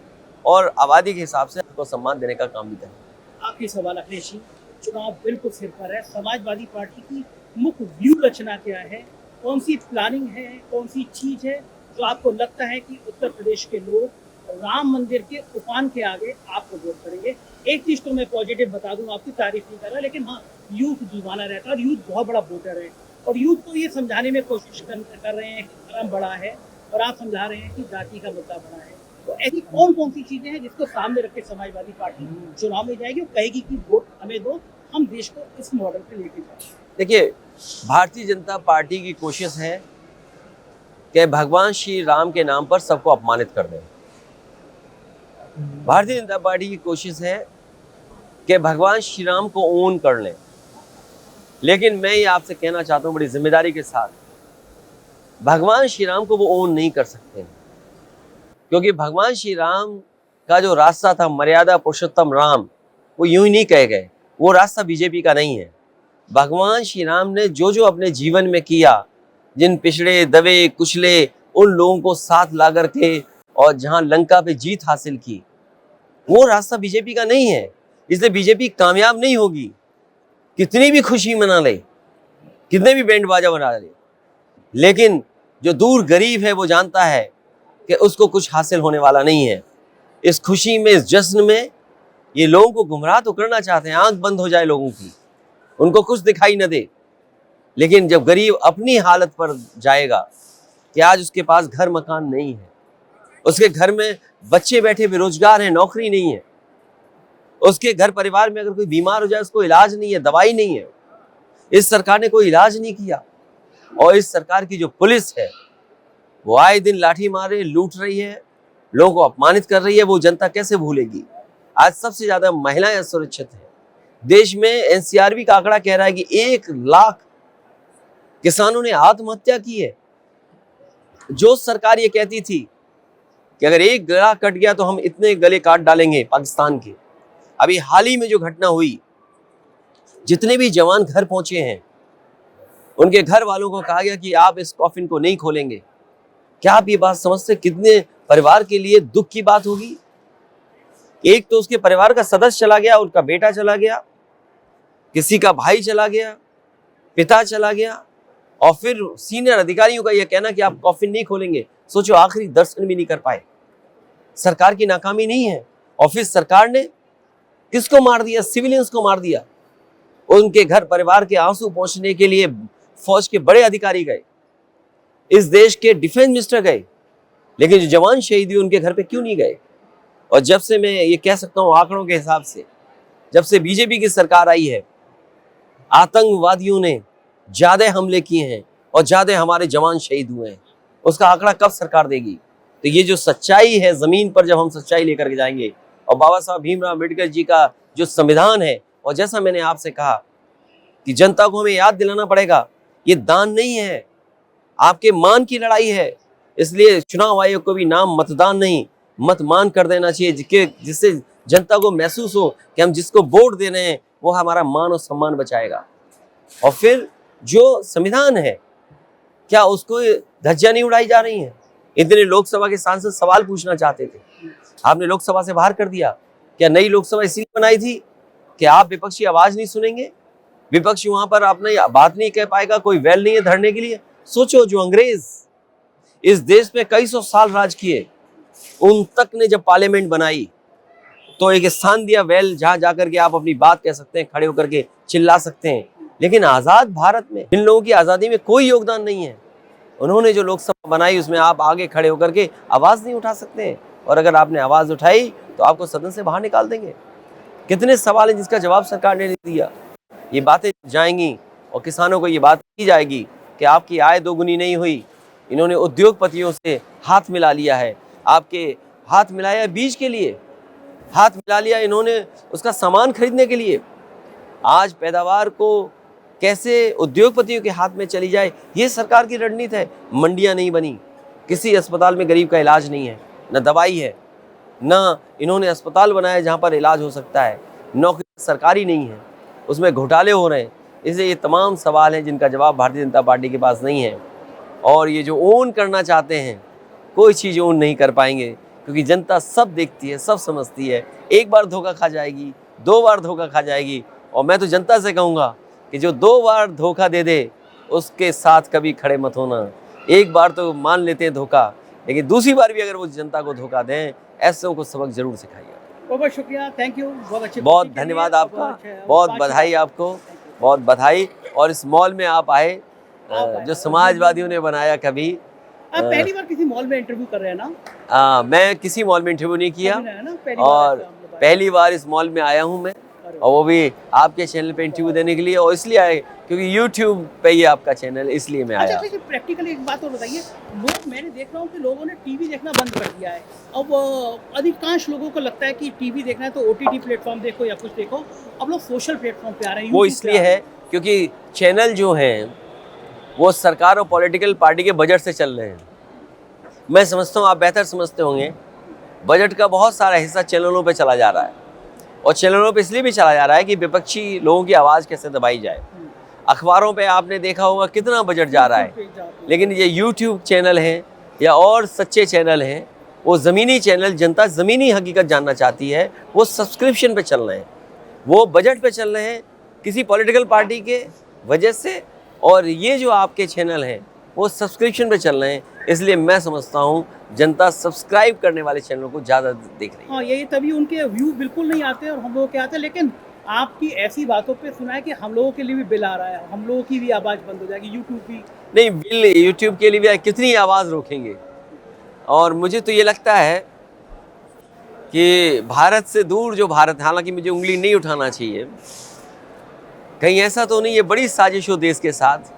और आबादी के हिसाब से हमको सम्मान देने का काम भी करेंगे। आखिरी सवाल अखिलेश जी, चुनाव बिल्कुल सिर पर है, समाजवादी पार्टी की मुख्य व्यू रचना क्या है? कौन सी प्लानिंग है, कौन सी चीज है जो आपको लगता है कि उत्तर प्रदेश के लोग राम मंदिर के उफान के आगे आपको वोट करेंगे? एक चीज तो मैं पॉजिटिव बता दूं, आपकी तारीफ नहीं कर रहा, लेकिन हाँ, यूथ दीवाना रहता है और यूथ बहुत बड़ा वोटर है, और यूथ को ये समझाने में कोशिश कर रहे हैं कि धर्म बड़ा है, और आप समझा रहे हैं कि जाति का मुद्दा बड़ा है। तो ऐसी कौन कौन सी चीजें हैं जिसको सामने रख के समाजवादी पार्टी चुनाव में जाएगी और कहेगी कि वोट हमें दो, हम देश को इस मॉडल पे लेके जाएंगे? देखिए, भारतीय जनता पार्टी की कोशिश है कि भगवान श्री राम के नाम पर सबको अपमानित कर दें। भारतीय जनता पार्टी की कोशिश है कि भगवान श्री राम को ओन कर लें, लेकिन मैं ये आपसे कहना चाहता हूँ बड़ी जिम्मेदारी के साथ, भगवान श्री राम को वो ओन नहीं कर सकते, क्योंकि भगवान श्री राम का जो रास्ता था, मर्यादा पुरुषोत्तम राम, वो यूं ही नहीं कहे गए, वो रास्ता बीजेपी का नहीं है। भगवान श्री राम ने जो जो अपने जीवन में किया, जिन पिछड़े दबे कुचले उन लोगों को साथ ला करके और जहां लंका पे जीत हासिल की, वो रास्ता बीजेपी का नहीं है। इसलिए बीजेपी कामयाब नहीं होगी, कितनी भी खुशी मना ले, कितने भी बैंड बाजा बना ले, लेकिन जो दूर गरीब है वो जानता है कि उसको कुछ हासिल होने वाला नहीं है। इस खुशी में, इस जश्न में ये लोगों को गुमराह तो करना चाहते हैं, आंख बंद हो जाए लोगों की, उनको कुछ दिखाई न दे, लेकिन जब गरीब अपनी हालत पर जाएगा कि आज उसके पास घर मकान नहीं है, उसके घर में बच्चे बैठे बेरोजगार हैं, नौकरी नहीं है, उसके घर परिवार में अगर कोई बीमार हो जाए उसको इलाज नहीं है, दवाई नहीं है, इस सरकार ने कोई इलाज नहीं किया, और इस सरकार की जो पुलिस है वो आए दिन लाठी मार रही है, लूट रही है, लोगों को अपमानित कर रही है, वो जनता कैसे भूलेगी? आज सबसे ज्यादा महिलाएं असुरक्षित हैं देश में। एनसीआरबी का आंकड़ा कह रहा है कि 1 लाख किसानों ने आत्महत्या की है। जो सरकार ये कहती थी कि अगर एक गला कट गया तो हम इतने गले काट डालेंगे पाकिस्तान के, अभी हाल ही में जो घटना हुई, जितने भी जवान घर पहुंचे हैं उनके घर वालों को कहा गया कि आप इस कॉफिन को नहीं खोलेंगे। क्या आप ये बात समझते कितने परिवार के लिए दुख की बात होगी? एक तो उसके परिवार का सदस्य चला गया, उनका बेटा चला गया, किसी का भाई चला गया, पिता चला गया, और फिर सीनियर अधिकारियों का यह कहना कि आप कॉफिन नहीं खोलेंगे। सोचो, आखिरी दर्शन भी नहीं कर पाए। सरकार की नाकामी नहीं है, और फिर सरकार ने किसको मार दिया? सिविलियंस को मार दिया। उनके घर परिवार के आंसू पहुंचने के लिए फौज के बड़े अधिकारी गए, इस देश के डिफेंस मिनिस्टर गए, लेकिन जो जवान शहीद हुए उनके घर पे क्यों नहीं गए? और जब से मैं ये कह सकता हूं आंकड़ों के हिसाब से, जब से बीजेपी की सरकार आई है, आतंकवादियों ने ज्यादा हमले किए हैं और ज्यादा हमारे जवान शहीद हुए हैं। उसका आंकड़ा कब सरकार देगी? तो ये जो सच्चाई है, जमीन पर जब हम सच्चाई लेकर के जाएंगे, और बाबा साहब भीमराव अम्बेडकर जी का जो संविधान है, और जैसा मैंने आपसे कहा कि जनता को हमें याद दिलाना पड़ेगा, ये दान नहीं है, आपके मान की लड़ाई है। इसलिए चुनाव आयोग को भी नाम मतदान नहीं, मतमान कर देना चाहिए, जिससे जनता को महसूस हो कि हम जिसको वोट दे रहे हैं वो हमारा मान और सम्मान बचाएगा। और फिर जो संविधान है, क्या उसको धज्जियां नहीं उड़ाई जा रही हैं? इतने लोकसभा के सांसद सवाल पूछना चाहते थे, आपने लोकसभा से बाहर कर दिया। क्या नई लोकसभा इसलिए बनाई थी कि आप विपक्षी आवाज नहीं सुनेंगे? विपक्ष वहां पर अपनी बात नहीं कह पाएगा, कोई वैल नहीं है धरने के लिए? सोचो, जो अंग्रेज इस देश में कई सौ साल राज किए, उन तक ने जब पार्लियामेंट बनाई तो एक स्थान दिया, वेल, जहां जाकर के आप अपनी बात कह सकते हैं, खड़े होकर के चिल्ला सकते हैं। लेकिन आजाद भारत में इन लोगों की आजादी में कोई योगदान नहीं है। उन्होंने जो लोकसभा बनाई उसमें आप आगे खड़े होकर के आवाज नहीं उठा सकते, और अगर आपने आवाज उठाई तो आपको सदन से बाहर निकाल देंगे। कितने सवाल हैं जिसका जवाब सरकार ने नहीं दिया। ये बातें जाएंगी और किसानों को ये बात की जाएगी कि आपकी आय दोगुनी नहीं हुई। इन्होंने उद्योगपतियों से हाथ मिला लिया है, आपके हाथ मिलाया बीज के लिए, हाथ मिला लिया इन्होंने उसका सामान खरीदने के लिए। आज पैदावार को कैसे उद्योगपतियों के हाथ में चली जाए, ये सरकार की रणनीति है। मंडियां नहीं बनी, किसी अस्पताल में गरीब का इलाज नहीं है, न दवाई है, न इन्होंने अस्पताल बनाया जहां पर इलाज हो सकता है, नौकरी सरकारी नहीं है, उसमें घोटाले हो रहे हैं। इसलिए ये तमाम सवाल हैं जिनका जवाब भारतीय जनता पार्टी के पास नहीं है। और ये जो ओन करना चाहते हैं, कोई चीज़ ओन नहीं कर पाएंगे, क्योंकि जनता सब देखती है, सब समझती है। एक बार धोखा खा जाएगी, 2 बार धोखा खा जाएगी, और मैं तो जनता से कहूँगा कि जो 2 बार धोखा दे दे उसके साथ कभी खड़े मत होना। एक बार तो मान लेते हैं धोखा, लेकिन दूसरी बार भी अगर वो जनता को धोखा दें, ऐसों को सबक जरूर सिखाइए। बहुत शुक्रिया, थैंक यू, बहुत अच्छे, बहुत धन्यवाद आपका, बहुत बधाई आपको, बहुत बधाई। और इस मॉल में आप आए, जो समाजवादियों ने बनाया। कभी आप पहली बार किसी मॉल में इंटरव्यू कर रहे हैं ना? मैं किसी मॉल में इंटरव्यू नहीं किया, और पहली पहली बार इस मॉल में आया हूं मैं, और वो भी आपके चैनल पे इंटरव्यू देने के लिए। और इसलिए आए क्योंकि YouTube पे ही आपका चैनल, इसलिए मैं आया। अच्छा, प्रैक्टिकली एक बात और बताइए, लोग, मैंने देख रहा हूँ कि लोगों ने टीवी देखना बंद कर दिया है। अब अधिकांश लोगों को लगता है कि टीवी देखना है तो OTT प्लेटफॉर्म देखो या कुछ देखो। अब लोग सोशल प्लेटफॉर्म पे आ रहे हैं। वो इसलिए है क्योंकि चैनल जो हैं वो सरकार और पॉलिटिकल पार्टी के बजट से चल रहे हैं। मैं समझता हूँ, आप बेहतर समझते होंगे, बजट का बहुत सारा हिस्सा चैनलों पे चला जा रहा है, और चैनलों पे इसलिए भी चला जा रहा है कि विपक्षी लोगों की आवाज़ कैसे दबाई जाए। अखबारों पे आपने देखा होगा कितना बजट जा रहा है, लेकिन ये YouTube चैनल हैं या और सच्चे चैनल हैं, वो ज़मीनी चैनल, जनता ज़मीनी हकीकत जानना चाहती है, वो सब्सक्रिप्शन पे चल रहे हैं, वो बजट पे चल रहे हैं किसी पॉलिटिकल पार्टी के वजह से। और ये जो आपके चैनल हैं वो सब्सक्रिप्शन पे चल रहे हैं, इसलिए मैं समझता हूँ जनता सब्सक्राइब करने वाले चैनलों को ज़्यादा देख रही है। हाँ, यही तभी उनके व्यू बिल्कुल नहीं आते और हम लोगों के आते हैं। लेकिन आपकी ऐसी बातों पे सुना है कि हम लोगों के लिए भी बिल आ रहा है, हम लोगों की भी आवाज़ बंद हो जाएगी, यूट्यूब भी नहीं। बिल यूट्यूब के लिए भी कितनी आवाज़ रोकेंगे। और मुझे तो ये लगता है कि भारत से दूर जो भारत, हालांकि मुझे उंगली नहीं उठाना चाहिए, कहीं ऐसा तो नहीं, ये बड़ी साजिश हो देश के साथ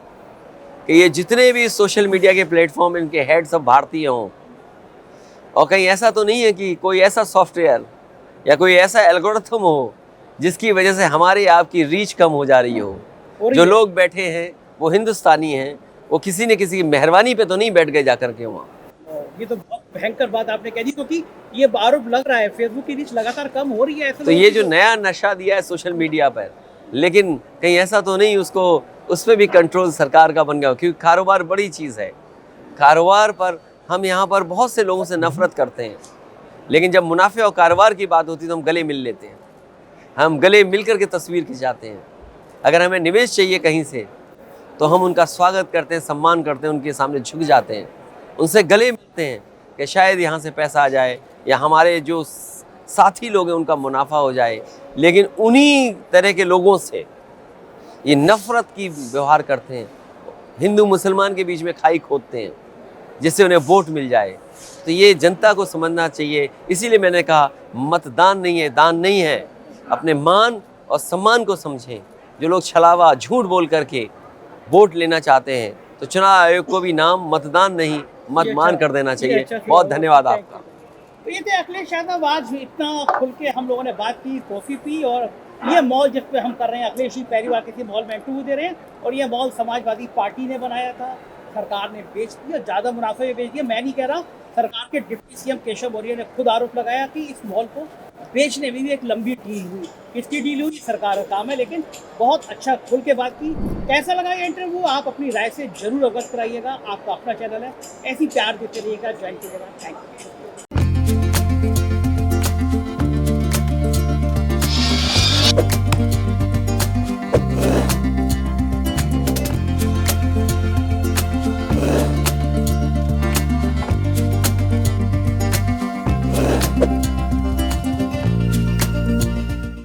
कि ये जितने भी सोशल मीडिया के प्लेटफॉर्म, इनके हेड सब भारतीय हों, और कहीं ऐसा तो नहीं है कि कोई ऐसा सॉफ्टवेयर या कोई ऐसा एल्गोरिथम हो जिसकी वजह से हमारी आपकी रीच कम हो जा रही हो। जो लोग बैठे हैं वो हिंदुस्तानी हैं, वो किसी न किसी की मेहरबानी पे तो नहीं बैठ गए जाकर के वहाँ। ये तो बहुत भयंकर बात आपने कह दी, क्योंकि ये आरोप लग रहा है फेसबुक की रीच लगातार कम हो रही है। तो ये जो नया नशा दिया है सोशल मीडिया पर, लेकिन कहीं ऐसा तो नहीं उसको, उस पर भी कंट्रोल सरकार का बन गया, क्योंकि कारोबार बड़ी चीज़ है। कारोबार पर हम यहाँ पर बहुत से लोगों से नफरत करते हैं, लेकिन जब मुनाफे और कारोबार की बात होती है तो हम गले मिल लेते हैं, हम गले मिल कर के तस्वीर खिंचाते हैं। अगर हमें निवेश चाहिए कहीं से तो हम उनका स्वागत करते हैं, सम्मान करते हैं, उनके सामने झुक जाते हैं, उनसे गले मिलते हैं कि शायद यहाँ से पैसा आ जाए या हमारे जो साथी लोग हैं उनका मुनाफा हो जाए। लेकिन उन्हीं तरह के लोगों से ये नफ़रत की व्यवहार करते हैं, हिंदू मुसलमान के बीच में खाई खोदते हैं जिससे उन्हें वोट मिल जाए। तो ये जनता को समझना चाहिए। इसीलिए मैंने कहा मतदान नहीं है, दान नहीं है। अपने मान और सम्मान को समझें। जो लोग छलावा झूठ बोल करके वोट लेना चाहते हैं तो चुनाव आयोग को भी नाम मतदान नहीं मतमान कर देना चाहिए। बहुत धन्यवाद आपका। तो ये थे अखिलेश यादव। आज इतना खुल के हम लोगों ने बात की, कॉफ़ी पी, और ये मॉल जिस पे हम कर रहे हैं, अखिलेश जी पहली बार किसी मॉल में इंटरव्यू दे रहे हैं, और ये मॉल समाजवादी पार्टी ने बनाया था, सरकार ने बेच दिया, ज़्यादा मुनाफे में बेच दिया। मैं नहीं कह रहा, सरकार के डिप्टी सीएम केशव मौर्य ने खुद आरोप लगाया कि इस मॉल को बेचने में भी एक लंबी डील हुई। किसकी डील हुई, सरकार का काम है, लेकिन बहुत अच्छा खुल के बात की। कैसा लगा ये इंटरव्यू, आप अपनी राय से जरूर अवगत कराइएगा। आपका अपना चैनल है, ऐसी प्यार देते रहिएगा, ज्वाइन कीजिएगा। Thank you.